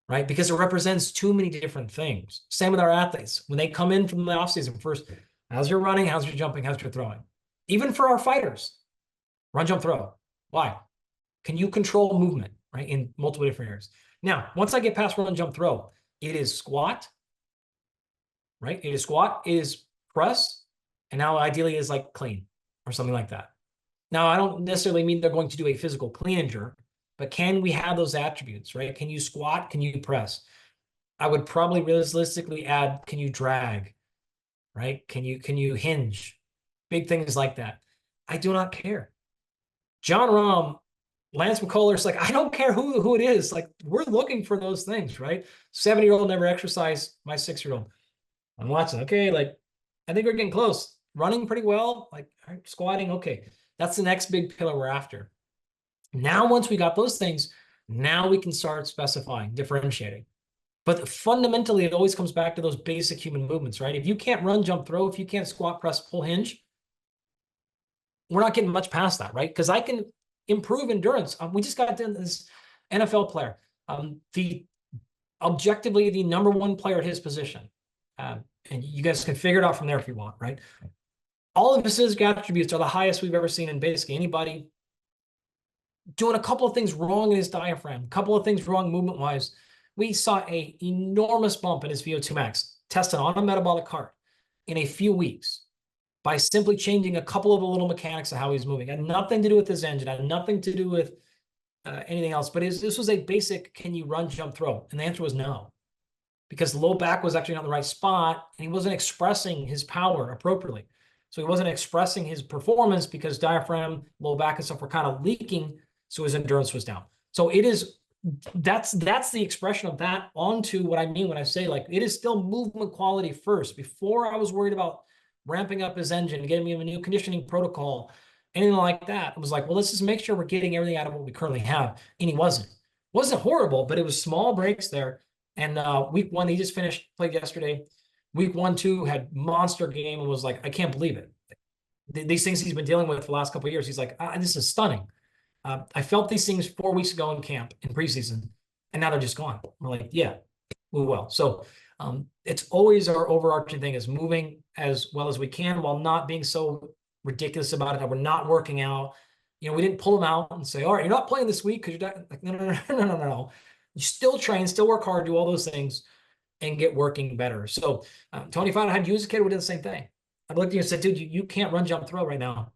right? Because it represents too many different things. Same with our athletes. When they come in from the offseason, first, how's your running? How's your jumping? How's your throwing? Even for our fighters, run, jump, throw. Why? Can you control movement, right? In multiple different areas. Now, once I get past run, jump, throw, it is squat, right? It is squat, it is press, and now ideally is like clean or something like that. Now, I don't necessarily mean they're going to do a physical clean and jerk, but can we have those attributes, right? Can you squat? Can you press? I would probably realistically add, can you drag, right? Can you hinge? Big things like that. I do not care. John Rahm, Lance McCullers, like, I don't care who it is. Like, we're looking for those things, right? 70-year-old never exercised, my 6-year-old. I'm watching, okay, like, I think we're getting close. Running pretty well, like, squatting, okay. That's the next big pillar we're after. Now, once we got those things, now we can start specifying, differentiating. But fundamentally, it always comes back to those basic human movements, right? If you can't run, jump, throw, if you can't squat, press, pull, hinge, we're not getting much past that, right? Because I can improve endurance. We just got done this NFL player, objectively the number one player at his position. And you guys can figure it out from there if you want, right? All of his physical attributes are the highest we've ever seen in basically anybody. Doing a couple of things wrong in his diaphragm, a couple of things wrong movement-wise. We saw an enormous bump in his VO2 max, tested on a metabolic cart in a few weeks by simply changing a couple of the little mechanics of how he's moving. It had nothing to do with his engine, had nothing to do with anything else. But this was a basic, can you run, jump, throw? And the answer was no. Because the low back was actually not in the right spot, and he wasn't expressing his power appropriately. So he wasn't expressing his performance because diaphragm, low back, and stuff were kind of leaking, so his endurance was down. So that's the expression of that onto what I mean when I say, like, it is still movement quality first. Before I was worried about ramping up his engine, getting him a new conditioning protocol, anything like that. It was like, well, let's just make sure we're getting everything out of what we currently have. And he wasn't. Wasn't horrible, but it was small breaks there. And week 1, he just played yesterday. Week 1, 2 had monster game and was like, I can't believe it. These things he's been dealing with for the last couple of years. He's like, this is stunning. I felt these things 4 weeks ago in camp in preseason, and now they're just gone. We're like, yeah, we will. So it's always our overarching thing is moving as well as we can while not being so ridiculous about it that we're not working out. We didn't pull them out and say, all right, you're not playing this week because you're not. Like, no. You still train, still work hard, do all those things, and get working better. So Tony found out how to use a kid. We did the same thing. I looked at you and said, dude, you can't run, jump, throw right now.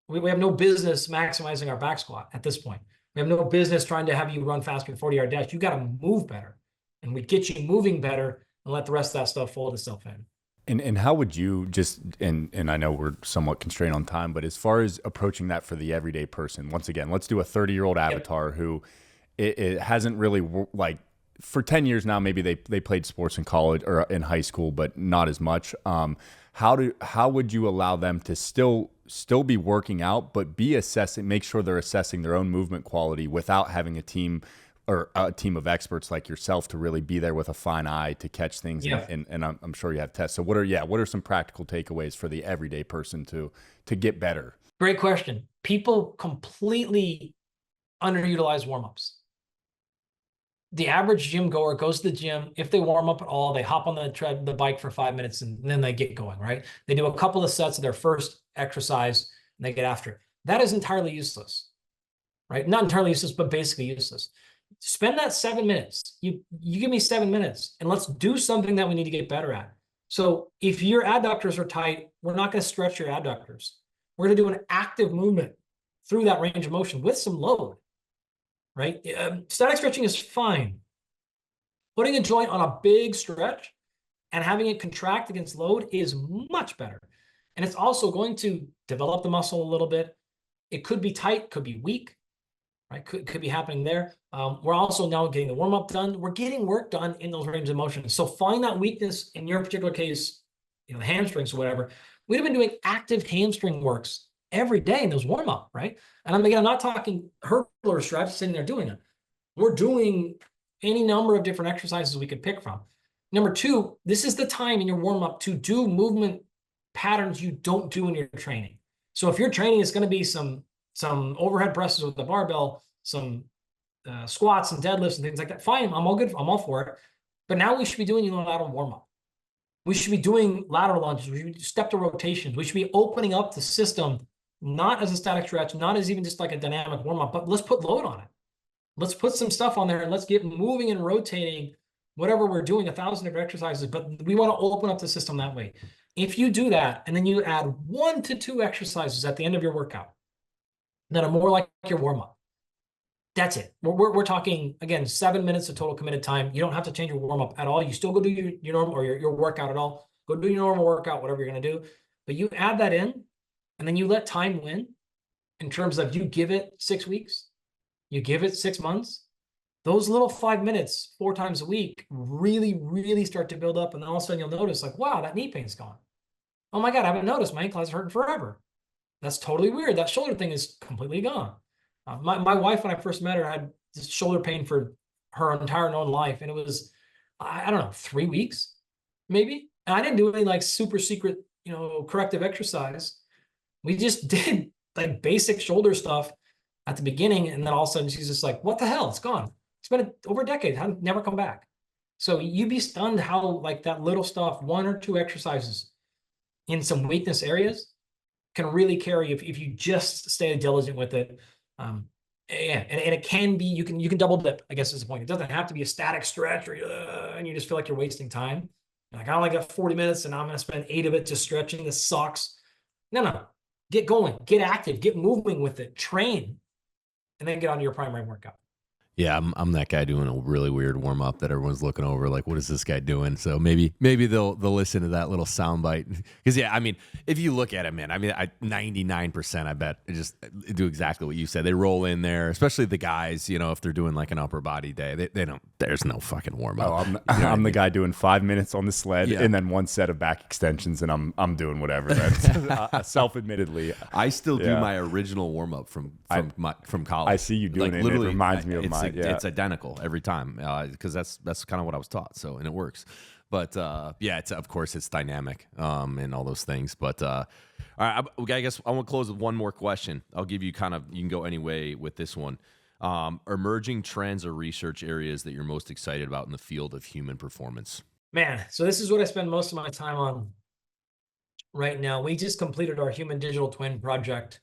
We have no business maximizing our back squat at this point. We have no business trying to have you run faster than 40-yard dash. You got to move better. And we get you moving better and let the rest of that stuff fold itself in.
And how would you just, and I know we're somewhat constrained on time, but as far as approaching that for the everyday person, once again, let's do a 30-year-old avatar who it hasn't really, like, for 10 years now, maybe they played sports in college or in high school, but not as much. How would you allow them to still be working out, but be assessing, make sure they're assessing their own movement quality without having a team or a team of experts like yourself to really be there with a fine eye to catch things?
Yeah.
And I'm sure you have tests. So what are some practical takeaways for the everyday person to get better?
Great question. People completely underutilize warm-ups. The average gym goer goes to the gym. If they warm up at all, they hop on the bike for 5 minutes and then they get going, right? They do a couple of sets of their first exercise and they get after it. That is entirely useless, right? Not entirely useless, but basically useless. Spend that 7 minutes. You give me 7 minutes and let's do something that we need to get better at. So if your adductors are tight, we're not going to stretch your adductors. We're going to do an active movement through that range of motion with some load. Right? Static stretching is fine. Putting a joint on a big stretch and having it contract against load is much better. And it's also going to develop the muscle a little bit. It could be tight, could be weak, right? Could be happening there. We're also now getting the warm-up done. We're getting work done in those ranges of motion. So find that weakness in your particular case, the hamstrings or whatever. We'd have been doing active hamstring works every day in those warm-up, right? And I'm not talking hurdler straps sitting there doing it. We're doing any number of different exercises we could pick from. Number 2, this is the time in your warm-up to do movement patterns you don't do in your training. So if your training is going to be some overhead presses with the barbell, some squats and deadlifts and things like that, fine, I'm all good. I'm all for it. But now we should be doing unilateral warm-up. We should be doing lateral lunges. We should step to rotations. We should be opening up the system, not as a static stretch, not as even just like a dynamic warm-up, but let's put load on it. Let's put some stuff on there and let's get moving and rotating whatever we're doing, 1,000 different exercises, but we want to open up the system that way. If you do that, and then you add 1 to 2 exercises at the end of your workout that are more like your warm-up, that's it. We're talking, again, 7 minutes of total committed time. You don't have to change your warm-up at all. You still go do your normal or your workout at all. Go do your normal workout, whatever you're going to do. But you add that in, and then you let time win in terms of you give it 6 weeks, you give it 6 months. Those little 5 minutes, 4 times a week, really, really start to build up. And then all of a sudden you'll notice, like, wow, that knee pain's gone. Oh my God, I haven't noticed. My ankle has hurting forever. That's totally weird. That shoulder thing is completely gone. My wife, when I first met her, had this shoulder pain for her entire known life. And it was I don't know, 3 weeks, maybe. And I didn't do any like super secret, corrective exercise. We just did like basic shoulder stuff at the beginning. And then all of a sudden she's just like, what the hell? It's gone. It's been over a decade. How never come back. So you'd be stunned how like that little stuff, 1 or 2 exercises in some weakness areas can really carry if you just stay diligent with it. Yeah, and it can be, you can double dip, I guess is the point. It doesn't have to be a static stretch or and you just feel like you're wasting time. Like, I only got 40 minutes and I'm going to spend 8 of it just stretching. This sucks. No. Get going, get active, get moving with it, train, and then get on to your primary workout.
Yeah, I'm that guy doing a really weird warm up that everyone's looking over, like, what is this guy doing? So maybe they'll listen to that little soundbite, because yeah, I mean, if you look at it, man, I mean, 99% I bet just do exactly what you said. They roll in there, especially the guys, if they're doing like an upper body day, they don't. There's no fucking warm up.
Oh, I'm the guy doing 5 minutes on the sled and then 1 set of back extensions, and I'm doing whatever. That's self-admittedly,
I still do my original warm up from college.
I see you doing
like,
it.
Literally,
it reminds me of mine.
It's identical every time, because that's kind of what I was taught. So, and it works. But yeah, of course it's dynamic and all those things. But all right, I guess I want to close with one more question. I'll give you you can go any way with this one. Emerging trends or research areas that you're most excited about in the field of human performance.
Man, so this is what I spend most of my time on right now. We just completed our human digital twin project,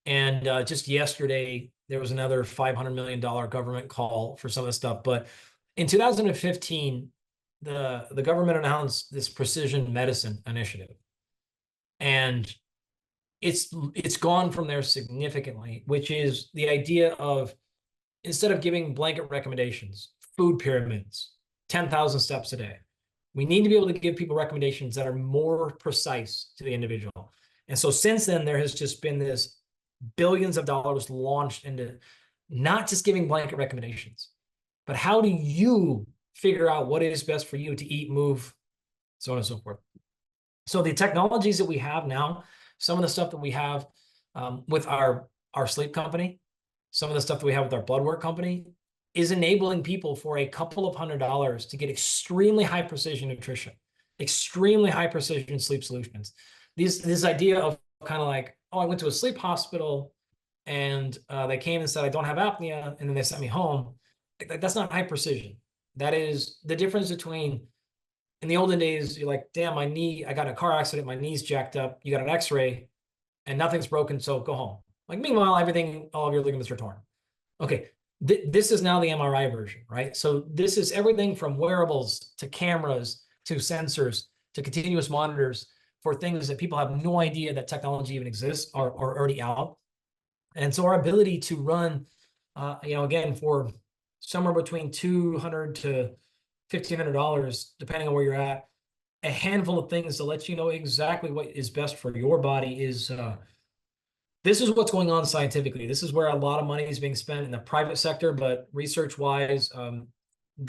and just yesterday there was another $500 million government call for some of the stuff. But in 2015, the government announced this precision medicine initiative, and it's gone from there significantly, which is the idea of, instead of giving blanket recommendations, food pyramids, 10,000 steps a day, we need to be able to give people recommendations that are more precise to the individual. And so since then, there has just been this billions of dollars launched into not just giving blanket recommendations, but how do you figure out what is best for you to eat, move, so on and so forth. So the technologies that we have now, some of the stuff that we have with our sleep company, some of the stuff that we have with our blood work company, is enabling people for a couple of $100s to get extremely high precision nutrition, extremely high precision sleep solutions. This idea of kind of like, oh, I went to a sleep hospital and they came and said, I don't have apnea, and then they sent me home. That's not high precision. That is the difference between, in the olden days, you're like, damn, my knee, I got in a car accident, my knee's jacked up, you got an x-ray and nothing's broken, so go home. Like, meanwhile, all of your ligaments are torn. Okay, this is now the MRI version, right? So this is everything from wearables to cameras to sensors to continuous monitors for things that people have no idea that technology even exists or are already out. And so our ability to run, again, for somewhere between $200 to $1,500, depending on where you're at, a handful of things to let you know exactly what is best for your body is, this is what's going on scientifically. This is where a lot of money is being spent in the private sector, but research-wise,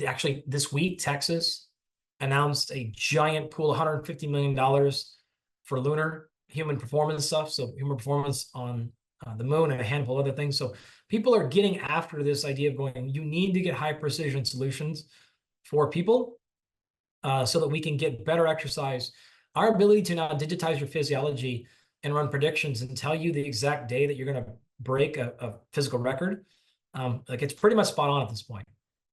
actually this week, Texas announced a giant pool, $150 million for lunar human performance stuff. So human performance on the moon and a handful of other things. So people are getting after this idea of going, you need to get high precision solutions for people so that we can get better exercise. Our ability to now digitize your physiology and run predictions and tell you the exact day that you're going to break a physical record, like, it's pretty much spot on at this point.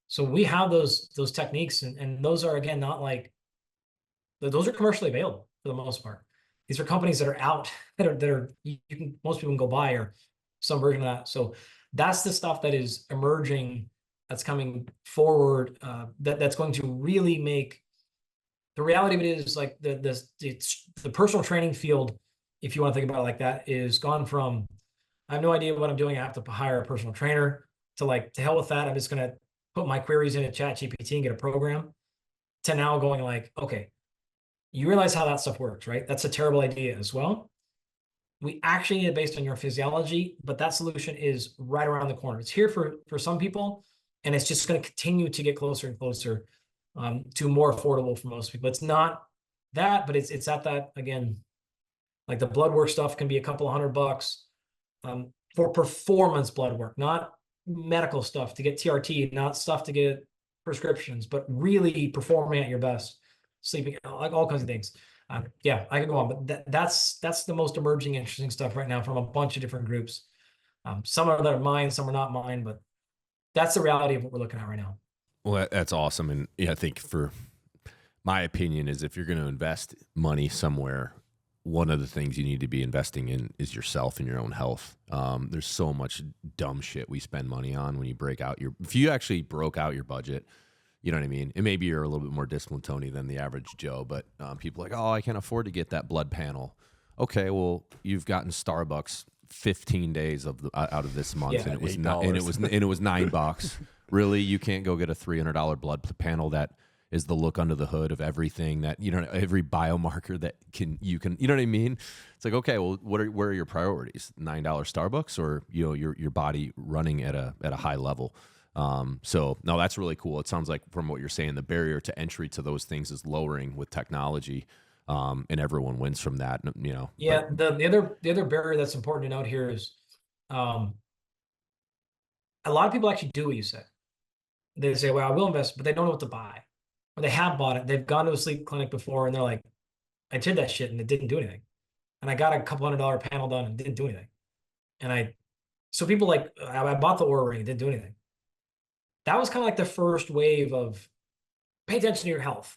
So we have those techniques, and those are, again, not like, those are commercially available for the most part. These are companies that are out that are most people can go buy, or some version of that. So that's the stuff that is emerging, that's coming forward, that's going to really make, the reality of it is, like, the personal training field, if you want to think about it like that, is gone from, I have no idea what I'm doing, I have to hire a personal trainer, to like, to hell with that, I'm just going to put my queries into ChatGPT and get a program, to now going like, okay, you realize how that stuff works, right? That's a terrible idea as well. We actually need it based on your physiology, but that solution is right around the corner. It's here for some people, and it's just going to continue to get closer and closer to more affordable for most people. It's not that, but it's at that, again, like the blood work stuff can be a couple of $100 for performance blood work, not medical stuff to get TRT, not stuff to get prescriptions, but really performing at your best, sleeping, like all kinds of things. Yeah, I could go on, but that's the most emerging, interesting stuff right now from a bunch of different groups. Some are that are mine, some are not mine, but that's the reality of what we're looking at right now.
Well, that's awesome. And yeah, I think for my opinion is if you're going to invest money somewhere, one of the things you need to be investing in is yourself and your own health. There's so much dumb shit we spend money on when you if you actually broke out your budget, you know what I mean? And maybe you're a little bit more disciplined, Tony, than the average Joe, but people are like, oh, I can't afford to get that blood panel. Okay, well, you've gotten Starbucks 15 days out of this month, and it was $9. Really, you can't go get a $300 blood panel that is the look under the hood of everything that, you know, every biomarker that you know what I mean? It's like, okay, well, where are your priorities? $9 Starbucks, or, you know, your body running at a high level? So no, that's really cool. It sounds like from what you're saying, the barrier to entry to those things is lowering with technology, and everyone wins from that, you know.
Yeah. But the other barrier that's important to note here is, a lot of people actually do what you said. They say, well, I will invest, but they don't know what to buy, or they have bought it. They've gone to a sleep clinic before and they're like, I did that shit and it didn't do anything. And I got a couple $100 panel done and didn't do anything. So people like, I bought the Oura Ring, it didn't do anything. That was kind of like the first wave of pay attention to your health.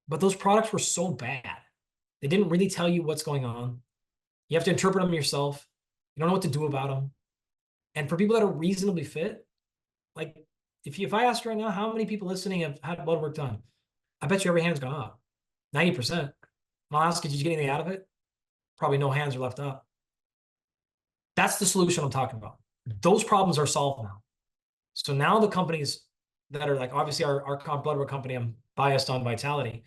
But those products were so bad. They didn't really tell you what's going on. You have to interpret them yourself. You don't know what to do about them. And for people that are reasonably fit, like if I ask right now, how many people listening have had blood work done? I bet you every hand's gone up. 90%. And I'll ask, did you get anything out of it? Probably no hands are left up. That's the solution I'm talking about. Those problems are solved now. So now the companies that are like, obviously our blood work company, I'm biased on Vitality,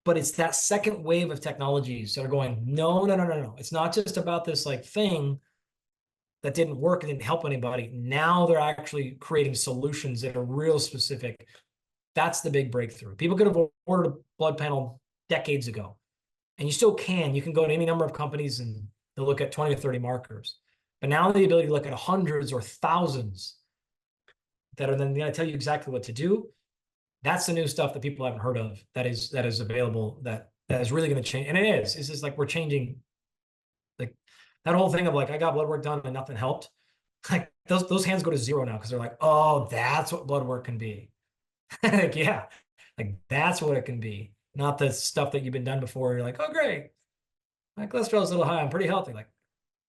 but it's that second wave of technologies that are going, no. It's not just about this like thing that didn't work and didn't help anybody. Now they're actually creating solutions that are real specific. That's the big breakthrough. People could have ordered a blood panel decades ago, and you still can. You can go to any number of companies and they'll look at 20 or 30 markers. But now the ability to look at hundreds or thousands that are then going to tell you exactly what to do. That's the new stuff that people haven't heard of that is available, that is really going to change. And it is. It's just like we're changing, like that whole thing of like, I got blood work done and nothing helped. Like those hands go to zero now because they're like, oh, that's what blood work can be. Like, yeah, like that's what it can be. Not the stuff that you've been done before. You're like, oh, great. My cholesterol is a little high. I'm pretty healthy. Like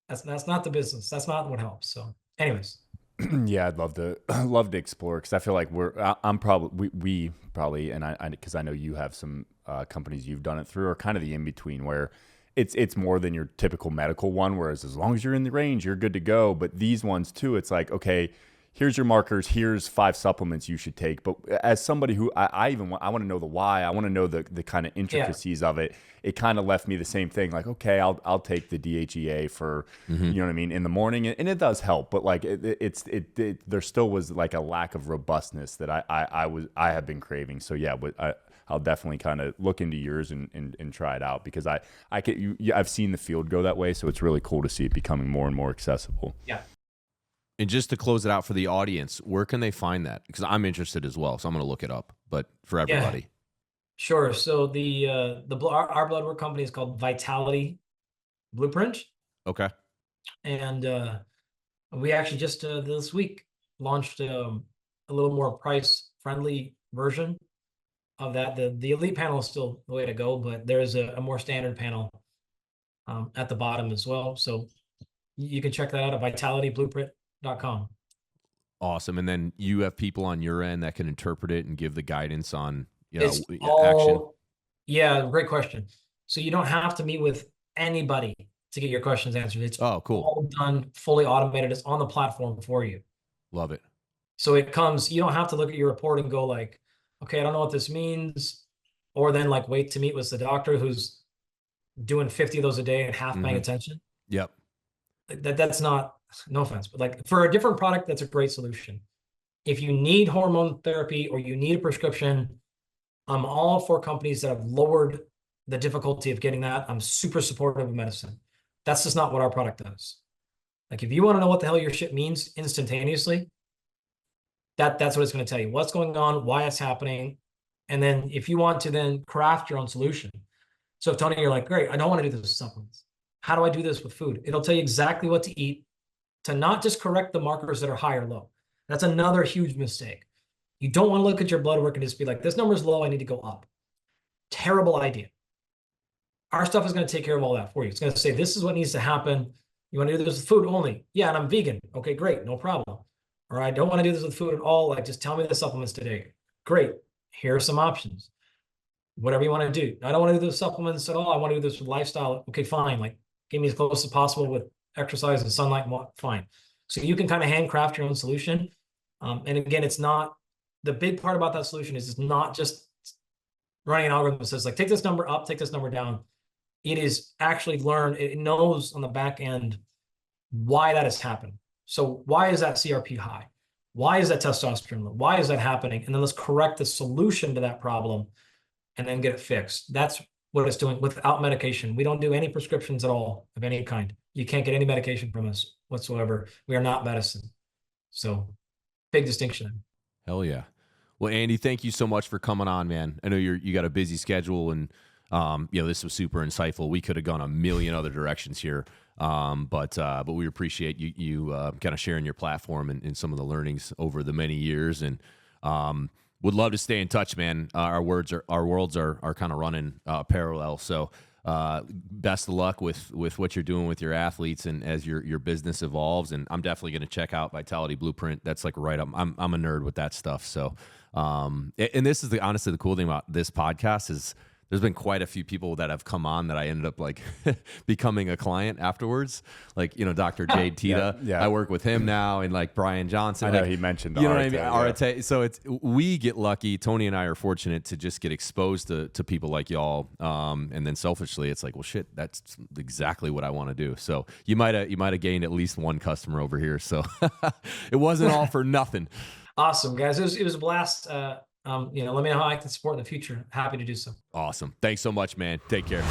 that's not the business. That's not what helps. So anyways.
Yeah, I'd love to explore, because I feel like I'm probably we probably, and I because I know you have some companies you've done it through, are kind of the in between, where it's more than your typical medical one, whereas as long as you're in the range, you're good to go. But these ones too, it's like, okay, here's your markers, here's 5 supplements you should take. But as somebody who I want to know the why, I want to know the kind of intricacies of it. It kind of left me the same thing. Like, okay, I'll take the DHEA for, you know what I mean, in the morning, and it does help. But like there still was like a lack of robustness that I have been craving. So yeah, but I'll definitely kind of look into yours and try it out, because I've seen the field go that way. So it's really cool to see it becoming more and more accessible.
Yeah.
And just to close it out for the audience, where can they find that? Because I'm interested as well, so I'm going to look it up. But for everybody,
sure. So our blood work company is called Vitality Blueprint.
Okay.
And we actually just this week launched a little more price friendly version of that. The elite panel is still the way to go, but there's a more standard panel at the bottom as well. So you can check that out at vitality.blueprint.com.
Awesome. And then you have people on your end that can interpret it and give the guidance on action.
Yeah, great question. So you don't have to meet with anybody to get your questions answered. It's
cool.
All done, fully automated. It's on the platform for you.
Love it.
So you don't have to look at your report and go like, okay, I don't know what this means. Or then like wait to meet with the doctor who's doing 50 of those a day and half paying attention.
Yep.
That's not, no offense, but like for a different product, that's a great solution. If you need hormone therapy or you need a prescription, I'm all for companies that have lowered the difficulty of getting that. I'm super supportive of medicine. That's just not what our product does. Like if you want to know what the hell your shit means instantaneously, That's what it's going to tell you. What's going on, why it's happening. And then if you want to then craft your own solution. So Tony, you're like, great, I don't want to do this with supplements. How do I do this with food? It'll tell you exactly what to eat to not just correct the markers that are high or low. That's another huge mistake. You don't want to look at your blood work and just be like, this number's low, I need to go up. Terrible idea. Our stuff is going to take care of all that for you. It's going to say, this is what needs to happen. You want to do this with food only? Yeah, and I'm vegan. Okay, great, no problem. Or I don't want to do this with food at all. Like, just tell me the supplements today. Great. Here are some options. Whatever you want to do. I don't want to do the supplements at all. I want to do this with lifestyle. Okay, fine. Like, get me as close as possible with exercise and sunlight. Fine. So you can kind of handcraft your own solution. And again, it's not, the big part about that solution is it's not just running an algorithm that says like, take this number up, take this number down. It is actually learned. It knows on the back end why that has happened. So why is that CRP high? Why is that testosterone low? Why is that happening? And then let's correct the solution to that problem and then get it fixed. That's what it's doing without medication. We don't do any prescriptions at all of any kind. You can't get any medication from us whatsoever. We are not medicine. So big distinction.
Hell yeah. Well, Andy, thank you so much for coming on, man. I know you got a busy schedule, and this was super insightful. We could have gone a million other directions here, but we appreciate you kind of sharing your platform and some of the learnings over the many years, and would love to stay in touch, man. Our worlds are kind of running parallel. So best of luck with what you're doing with your athletes and as your business evolves. And I'm definitely going to check out Vitality Blueprint. That's like right up. I'm a nerd with that stuff. So and this is honestly the cool thing about this podcast is there's been quite a few people that have come on that I ended up like becoming a client afterwards. Like, Dr. Jade Tita,
yeah.
I work with him now, and like Brian Johnson.
I know he mentioned
you know
Arate,
what I mean? Arate. So we get lucky. Tony and I are fortunate to just get exposed to people like y'all. And then selfishly, it's like, well, shit, that's exactly what I want to do. So you might have gained at least one customer over here. So it wasn't all for nothing.
Awesome, guys. It was a blast. Let me know how I can support in the future. Happy to do so.
Awesome. Thanks so much, man. Take care.